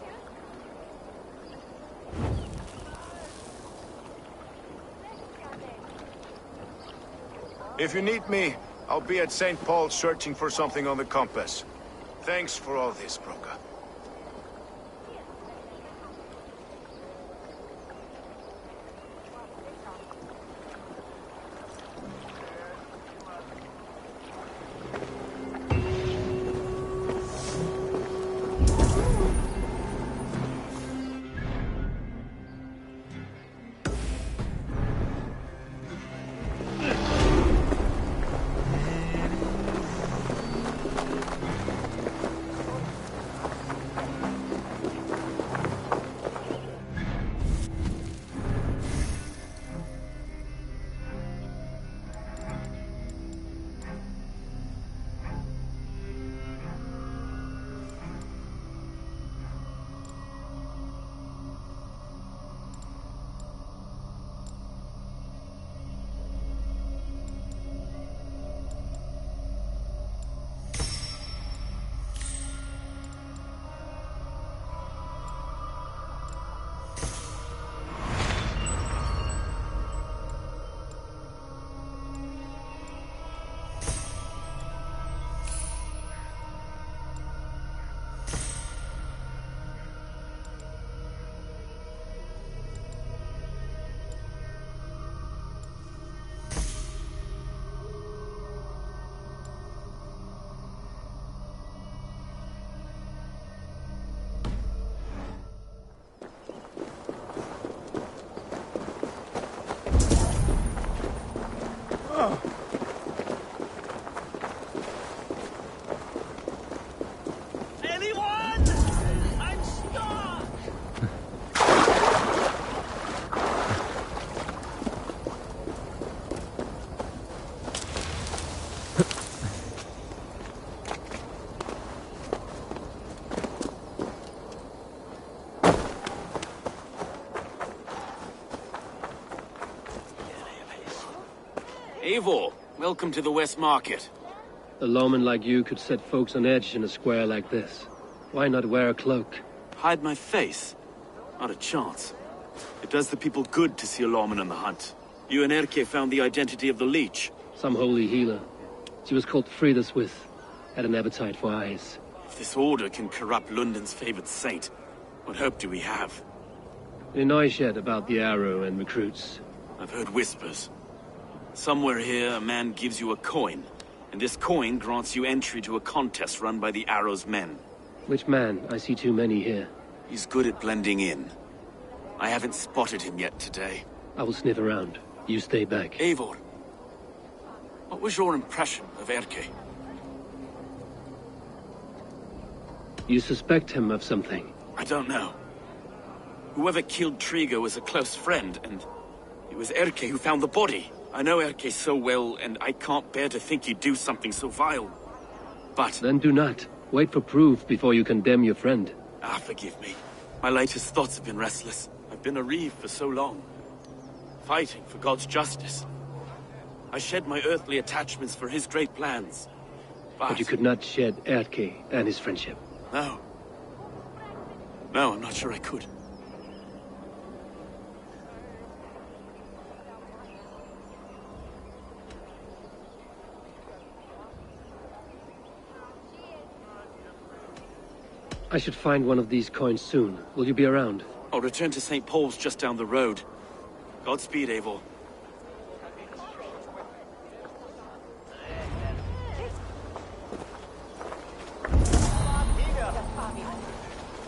If you need me, I'll be at St. Paul's searching for something on the compass. Thanks for all this, Broca. Eivor, welcome to the West Market. A lawman like you could set folks on edge in a square like this. Why not wear a cloak? Hide my face? Not a chance. It does the people good to see a lawman on the hunt. You and Erke found the identity of the leech. Some holy healer. She was called Frida Swith. Had an appetite for eyes. If this order can corrupt London's favored saint, what hope do we have? Any noise yet about the arrow and recruits? I've heard whispers. Somewhere here, a man gives you a coin, and this coin grants you entry to a contest run by the Arrow's men. Which man? I see too many here. He's good at blending in. I haven't spotted him yet today. I will sniff around. You stay back. Eivor, what was your impression of Erke? You suspect him of something? I don't know. Whoever killed Trigo was a close friend, and it was Erke who found the body. I know Erke so well, and I can't bear to think he'd do something so vile. But... Then do not. Wait for proof before you condemn your friend. Forgive me. My latest thoughts have been restless. I've been a reeve for so long. Fighting for God's justice. I shed my earthly attachments for his great plans. But you could not shed Erke and his friendship. No. No, I'm not sure I could. I should find one of these coins soon. Will you be around? I'll return to St. Paul's just down the road. Godspeed, Eivor.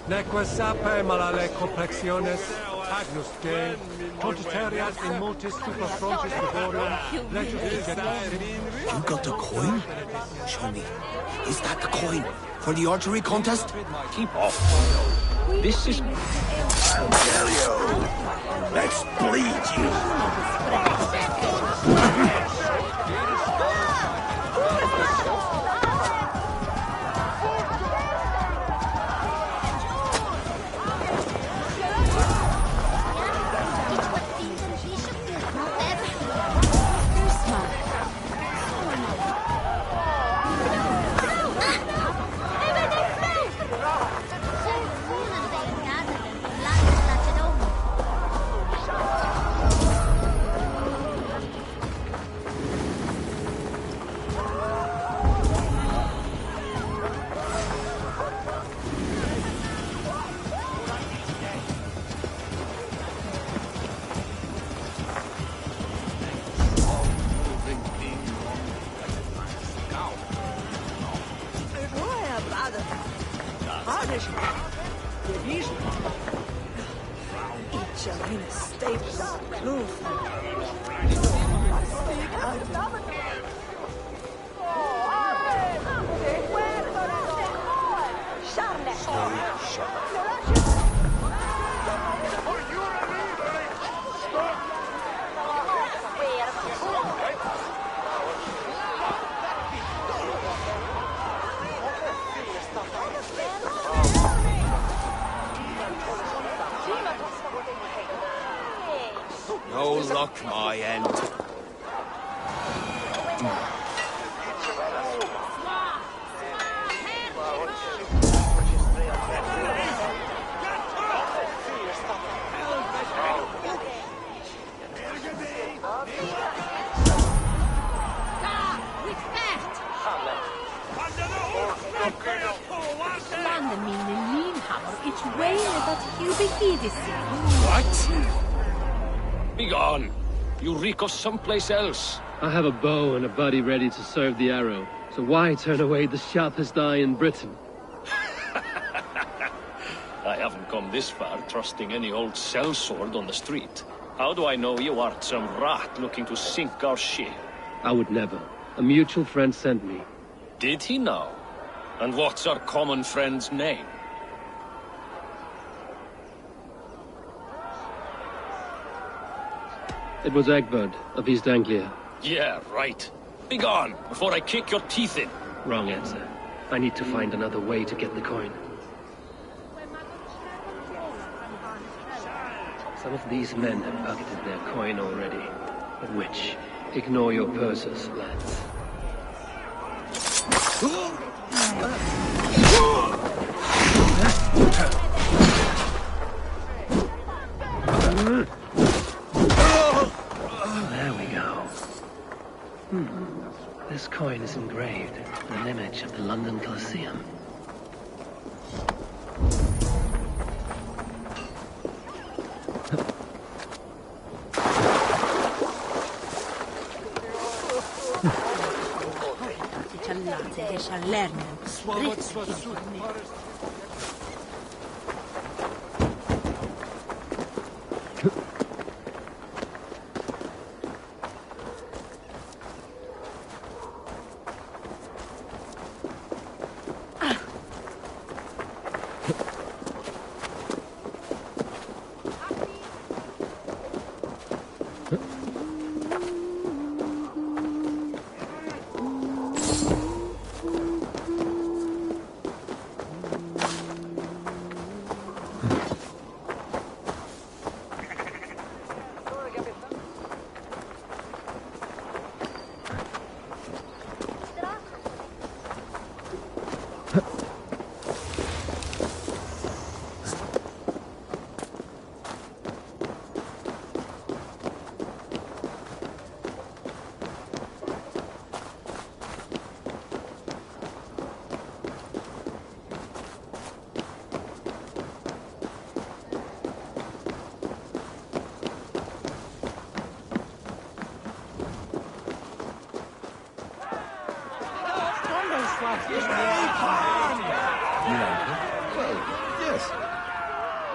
Neque sape malale complexiones, agnus Dei, Totiterias in motis super frontis laborium, legius You got the coin? Show me. Is that the coin? For the archery contest? Keep off. This is... I'll tell you. Let's bleed you. No luck, my end. What? Begone! You reek of someplace else. I have a bow and a buddy ready to serve the arrow. So why turn away the sharpest eye in Britain? I haven't come this far trusting any old sellsword on the street. How do I know you aren't some rat looking to sink our ship? I would never. A mutual friend sent me. Did he now? And what's our common friend's name? It was Egbert of East Anglia. Yeah, right. Begone, before I kick your teeth in. Wrong answer. I need to find another way to get the coin. Some of these men have pocketed their coin already. But which? Ignore your purses, lads. There we go. This coin is engraved with an image of the London Colosseum.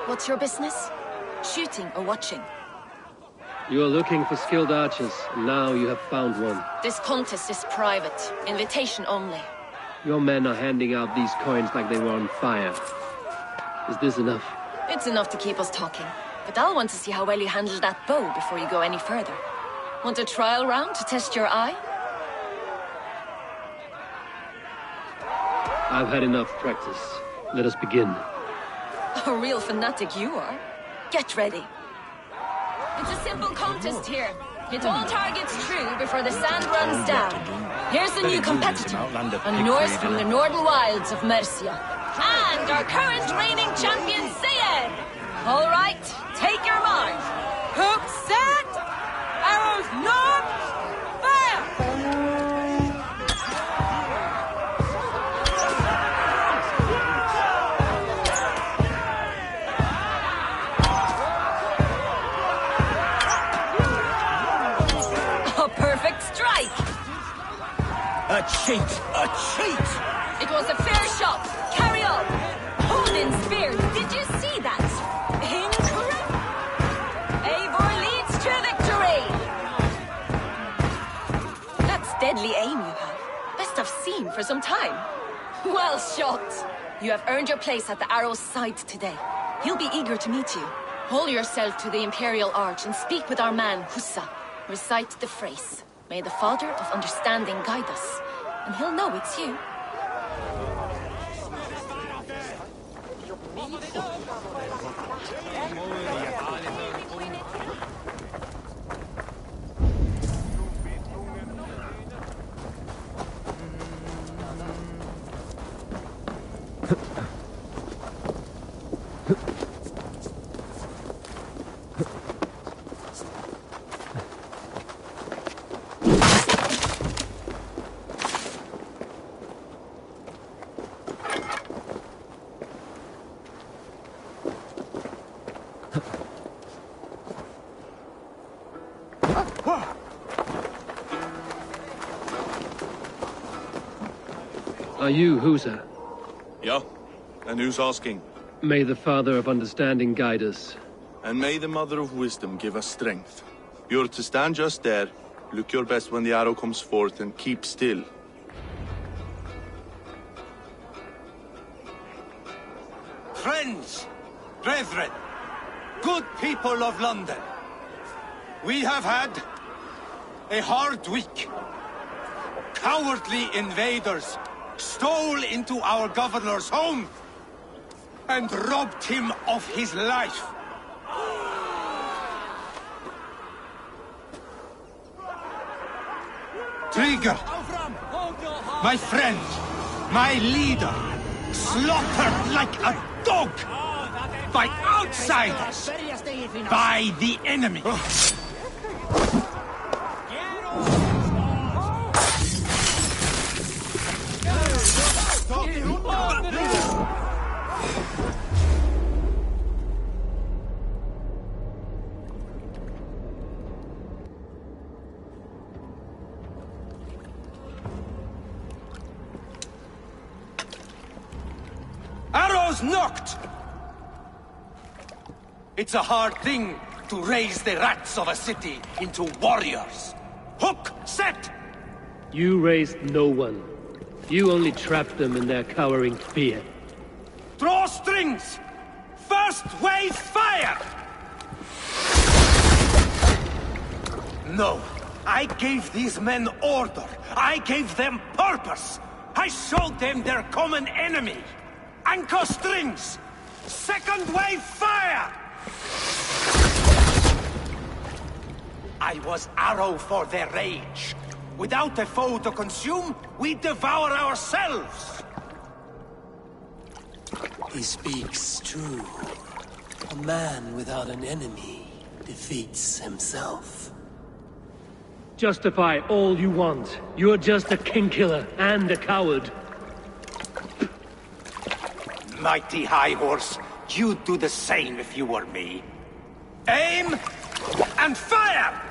What's your business? Shooting or watching? You are looking for skilled archers, and now you have found one. This contest is private. Invitation only. Your men are handing out these coins like they were on fire. Is this enough? It's enough to keep us talking. But I'll want to see how well you handle that bow before you go any further. Want a trial round to test your eye? I've had enough practice. Let us begin. A real fanatic you are. Get ready. It's a simple contest here. Hit all targets true before the sand runs down. Here's the new competitor, a Norse from the northern wilds of Mercia. And our current reigning champion, Sayer! All right, take your mark. Hooks set! Arrows north! Fire! A perfect strike! A cheat! A cheat! It was a fair shot. Carry on. Odin spear. Did you see that? Incorrect. Eivor leads to victory. That's deadly aim you have. Best I've seen for some time. Well shot. You have earned your place at the arrow's side today. He'll be eager to meet you. Hold yourself to the Imperial Arch and speak with our man, Hussa. Recite the phrase. May the Father of Understanding guide us. And he'll know it's you. Are you Husa? Yeah? And who's asking? May the Father of Understanding guide us. And may the Mother of Wisdom give us strength. You're to stand just there, look your best when the arrow comes forth, and keep still. Friends, brethren, good people of London, we have had a hard week. Cowardly invaders stole into our governor's home and robbed him of his life. Trigger, my friend, my leader, slaughtered like a dog by outsiders, by the enemy. Arrows knocked! It's a hard thing to raise the rats of a city into warriors. Hook, set! You raised no one. You only trapped them in their cowering fear. Draw strings! First wave fire! No, I gave these men order. I gave them purpose. I showed them their common enemy. Anchor strings! Second wave fire! I was arrow for their rage. Without a foe to consume, we devour ourselves! He speaks true. A man without an enemy defeats himself. Justify all you want. You're just a king-killer and a coward. Mighty High Horse, you'd do the same if you were me. Aim and fire!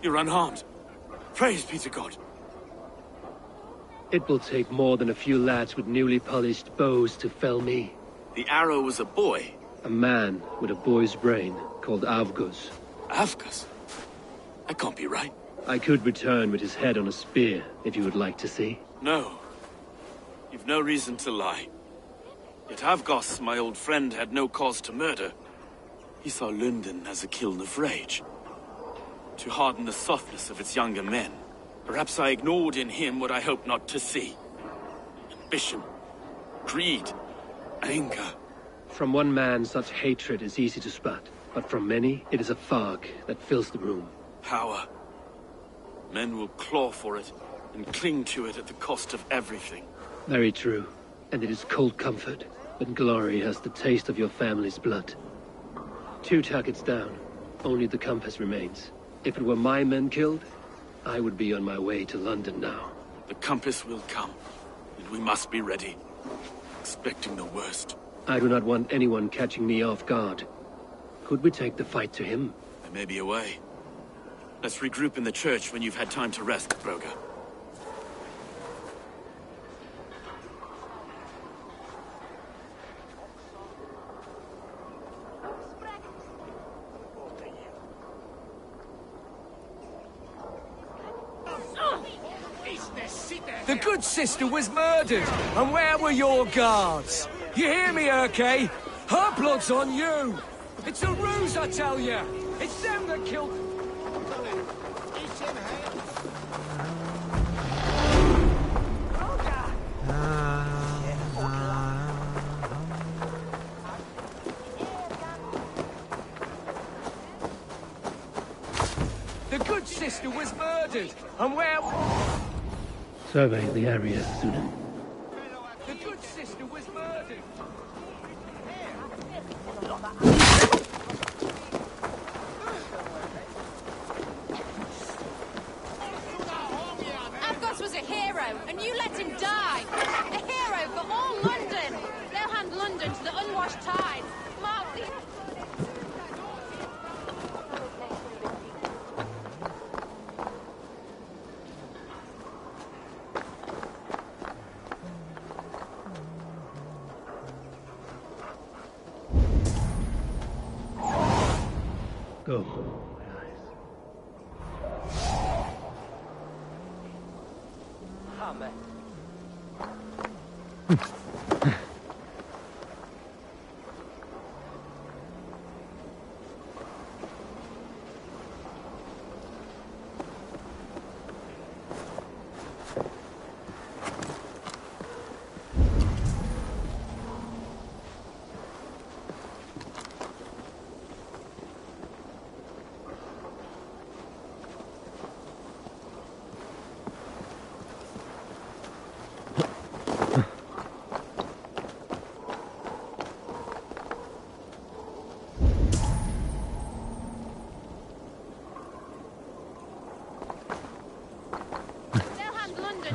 You're unharmed. Praise be to God. It will take more than a few lads with newly polished bows to fell me. The arrow was a boy. A man with a boy's brain, called Avgus. Avgus? That can't be right. I could return with his head on a spear, if you would like to see. No. You've no reason to lie. Yet Avgos, my old friend, had no cause to murder. He saw London as a kiln of rage. To harden the softness of its younger men. Perhaps I ignored in him what I hoped not to see. Ambition, greed, anger. From one man, such hatred is easy to spot. But from many, it is a fog that fills the room. Power. Men will claw for it, and cling to it at the cost of everything. Very true. And it is cold comfort when glory has the taste of your family's blood. 2 targets down. Only the compass remains. If it were my men killed, I would be on my way to London now. The compass will come, and we must be ready. Expecting the worst. I do not want anyone catching me off guard. Could we take the fight to him? There may be a way. Let's regroup in the church when you've had time to rest, Broga. The good sister was murdered, and where were your guards? You hear me, Urke? Her blood's on you! It's a ruse, I tell you! It's them that killed... The good sister was murdered, and where... Survey the area, student. The good sister was murdered. Avgos was a hero, and you let him die. A hero for all London. They'll hand London to the unwashed tide. Mark the... Go. Amen.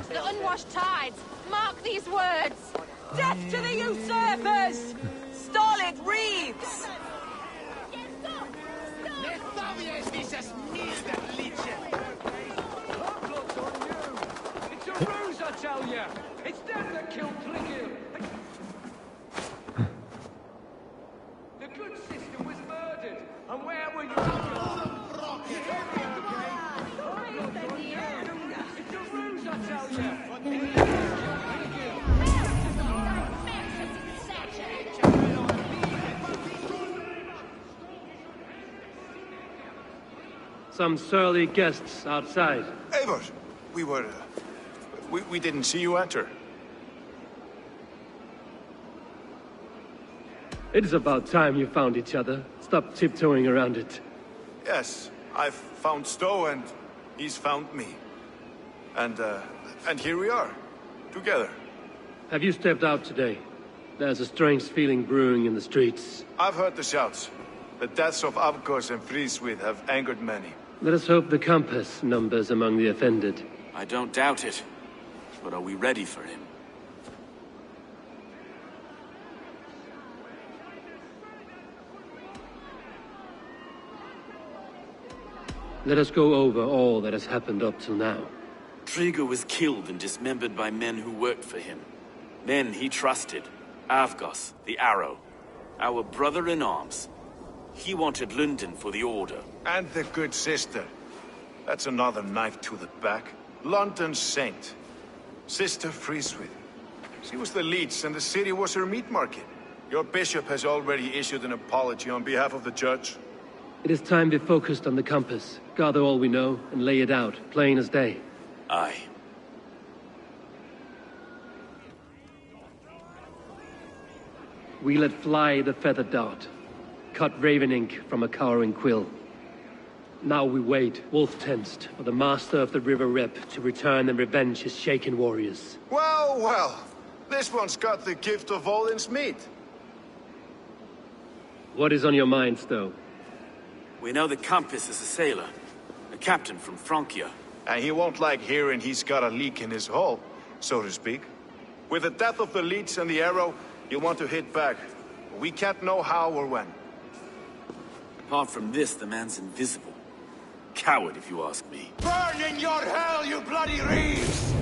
The unwashed tides. Mark these words. Death to the usurpers! Stolid Reeves! It's a ruse, I tell you! It's them that killed Clegg. The good sister was murdered, and where were you? It's a ruse, I tell you! Some surly guests outside. Eivor, we didn't see you enter. It is about time you found each other. Stop tiptoeing around it. Yes, I've found Stowe and he's found me. And here we are, together. Have you stepped out today? There's a strange feeling brewing in the streets. I've heard the shouts. The deaths of Avgos and Friswith have angered many. Let us hope the compass numbers among the offended. I don't doubt it. But are we ready for him? Let us go over all that has happened up till now. Triga was killed and dismembered by men who worked for him. Men he trusted. Avgos, the Arrow. Our brother-in-arms. He wanted London for the Order. And the good sister. That's another knife to the back. London's saint. Sister Friswith. She was the leech and the city was her meat market. Your bishop has already issued an apology on behalf of the church. It is time we focused on the compass. Gather all we know and lay it out, plain as day. Aye. We let fly the feathered dart. Cut raven ink from a cowering quill. Now we wait, wolf-tensed, for the master of the River Rep to return and revenge his shaken warriors. Well, well. This one's got the gift of Odin's meat. What is on your mind, Stowe? We know the compass is a sailor. A captain from Francia. And he won't like hearing he's got a leak in his hull, so to speak. With the death of the leech and the arrow, you'll want to hit back. We can't know how or when. Apart from this, the man's invisible. Coward, if you ask me. Burn in your hell, you bloody Reeves!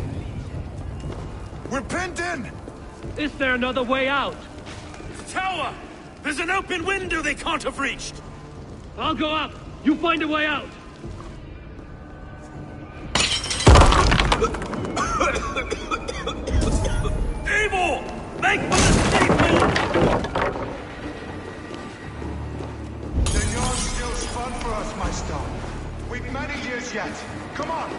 We're pinned in! Is there another way out? The tower! There's an open window they can't have reached! I'll go up! You find a way out! yet. Come on.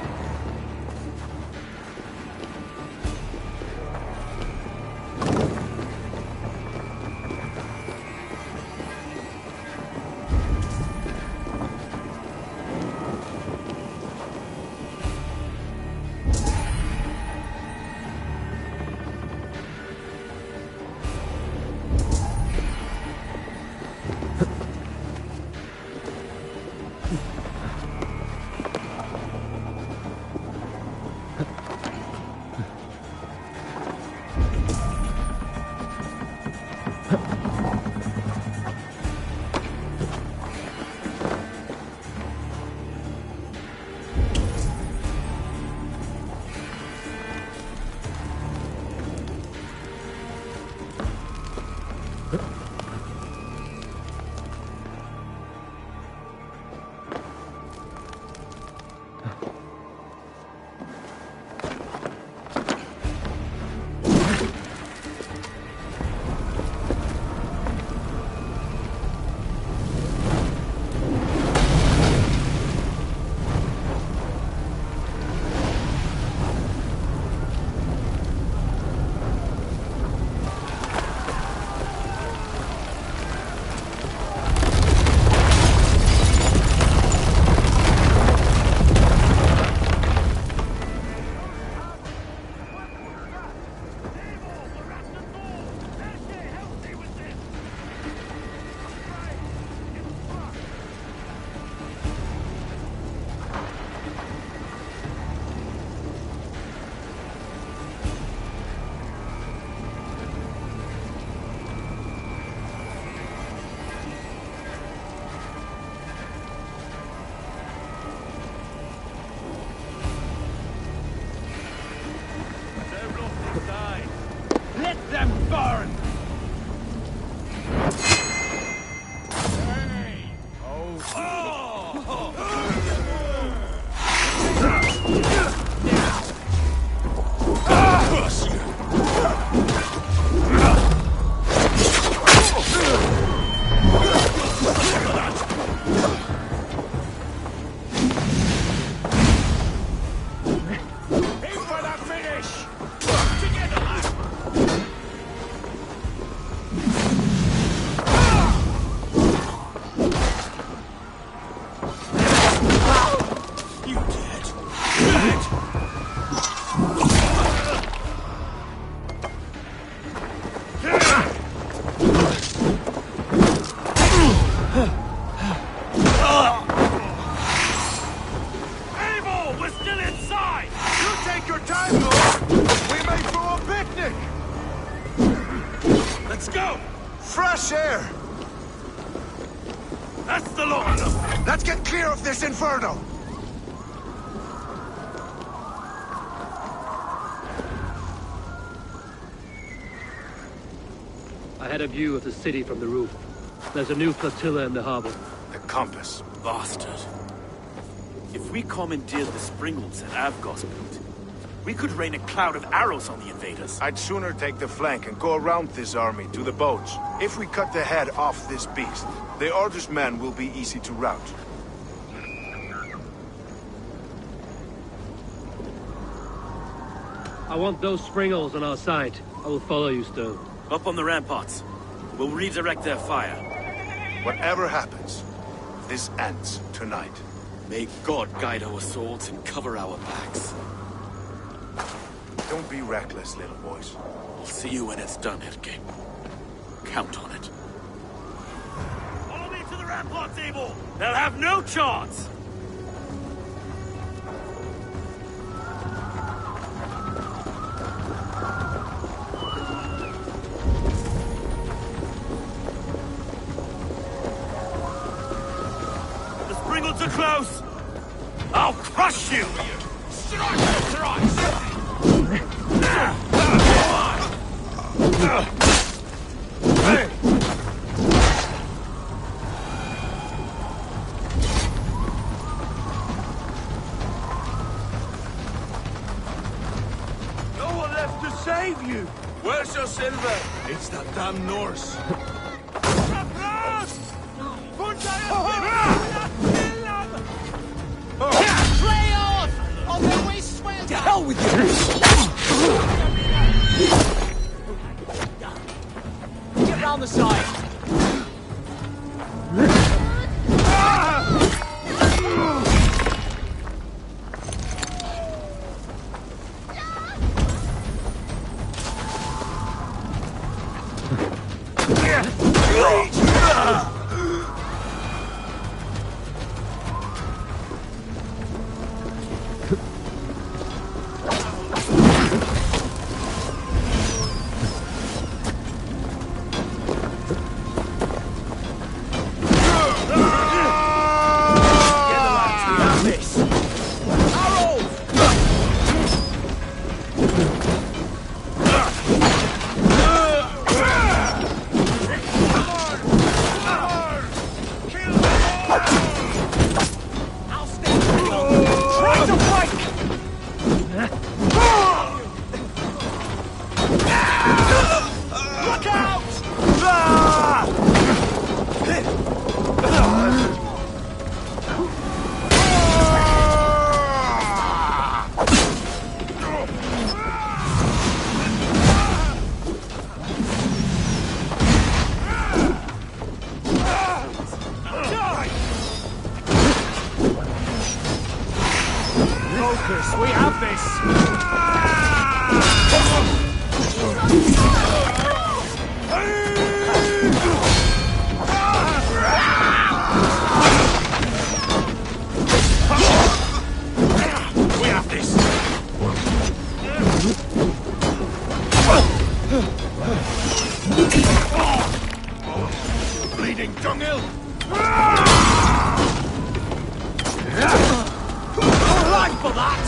Let them burn! That's the law! Let's get clear of this inferno! I had a view of the city from the roof. There's a new flotilla in the harbor. The compass. Bastard. If we commandeered the Springles at Avgosport, we could rain a cloud of arrows on the invaders. I'd sooner take the flank and go around this army to the boats. If we cut the head off this beast, the Order's men will be easy to rout. I want those Springles on our side. I will follow you, Stone. Up on the ramparts. We'll redirect their fire. Whatever happens, this ends tonight. May God guide our swords and cover our backs. Don't be reckless, little boys. I'll see you when it's done, Erke. Count on it. Follow me to the ramparts, Abel! They'll have no chance! The Springles are close! I'll crush you! No one left to save you! Where's your silver? It's that damn Norse. Play hell with you! Get round the side. Focus, we have this! We have this! Bleeding dunghill! Right for that!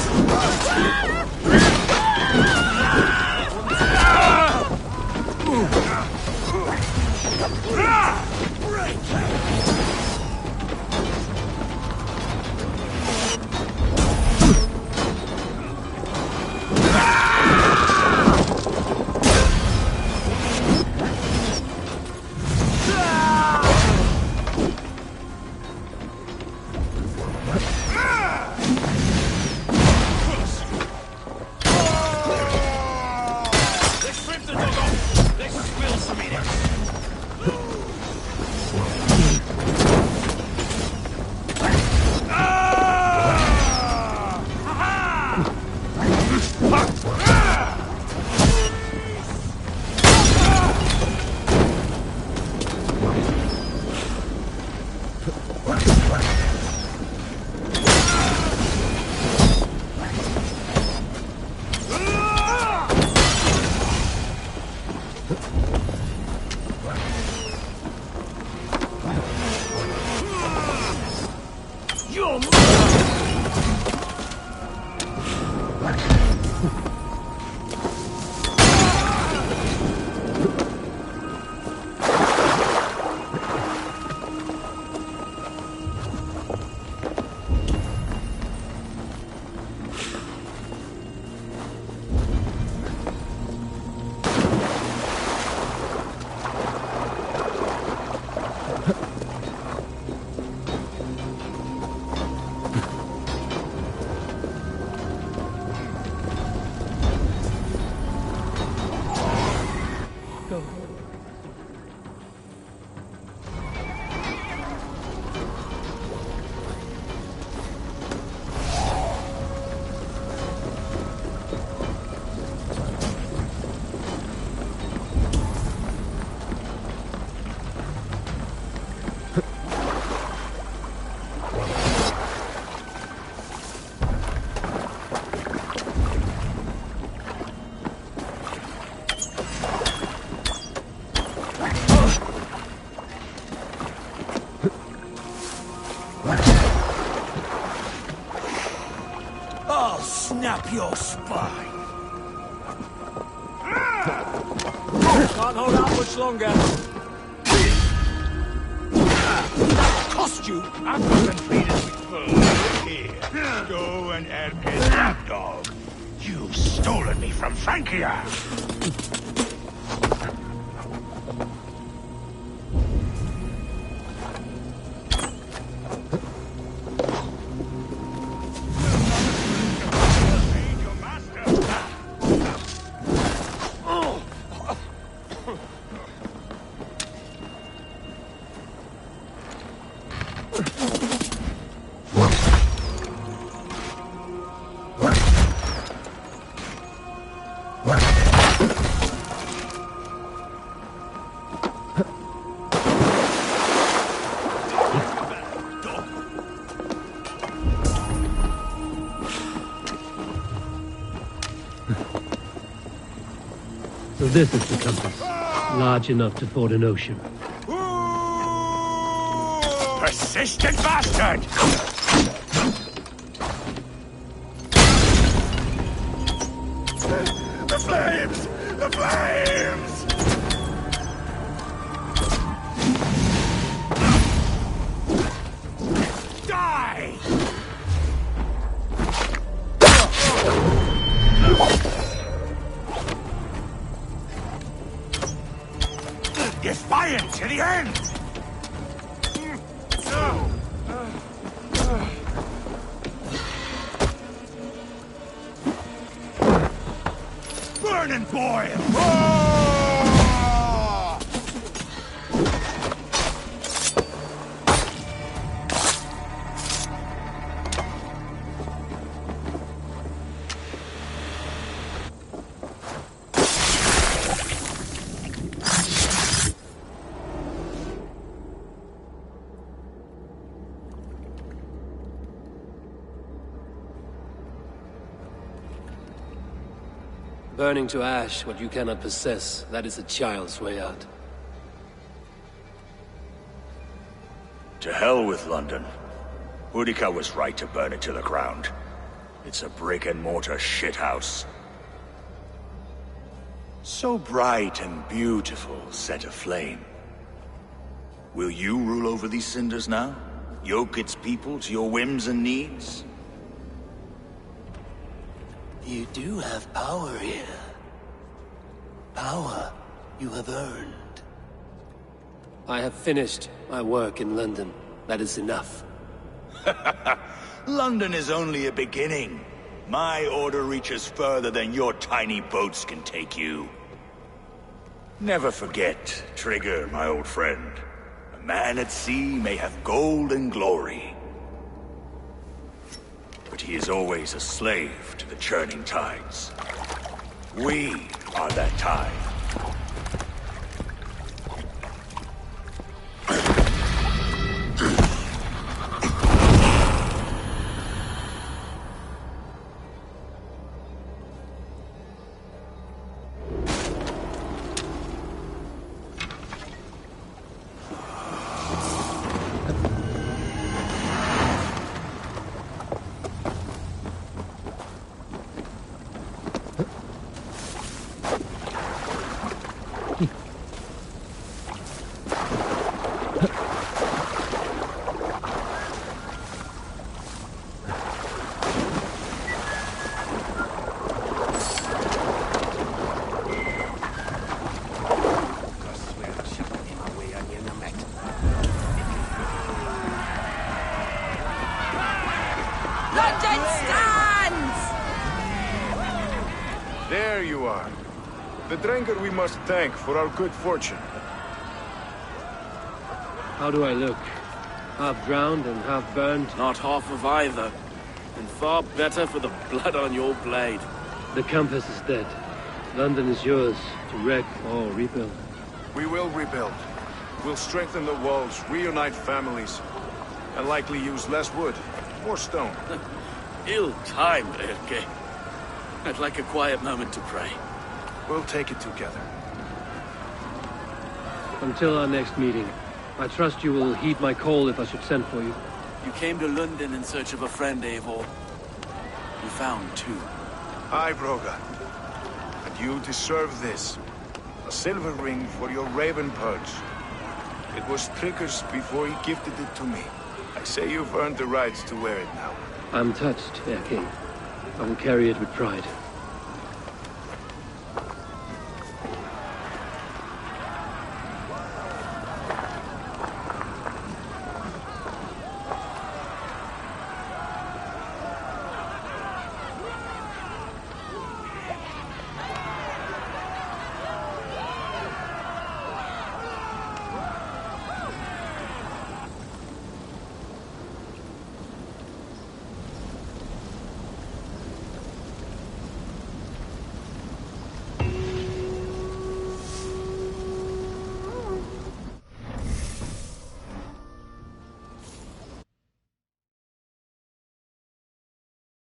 I'll snap your spine! Can't hold out much longer. That'll cost you! I've got completed with full. Here, go and help his lapdog. You've stolen me from Francia! Your master So this is the compass. Large enough to ford an ocean. Persistent bastard! The flames! The flames! Die! Defiant to the end! Burn and boil! Burning to ash what you cannot possess, that is a child's way out. To hell with London. Boudica was right to burn it to the ground. It's a brick-and-mortar shithouse. So bright and beautiful, set aflame. Will you rule over these cinders now? Yoke its people to your whims and needs? You do have power here. Power you have earned. I have finished my work in London. That is enough. London is only a beginning. My order reaches further than your tiny boats can take you. Never forget, Trigger, my old friend. A man at sea may have gold and glory. But he is always a slave to the churning tides. We are that tide. There you are. The Drenker we must thank for our good fortune. How do I look? Half drowned and half burned? Not half of either. And far better for the blood on your blade. The compass is dead. London is yours, to wreck or rebuild. We will rebuild. We'll strengthen the walls, reunite families, and likely use less wood, more stone. Ill-timed, Erke. I'd like a quiet moment to pray. We'll take it together. Until our next meeting, I trust you will heed my call if I should send for you. You came to London in search of a friend, Eivor. You found two. Aye, Broga. And you deserve this. A silver ring for your raven perch. It was Trigger's before he gifted it to me. I say you've earned the right to wear it now. I'm touched, Erke. I will carry it with pride.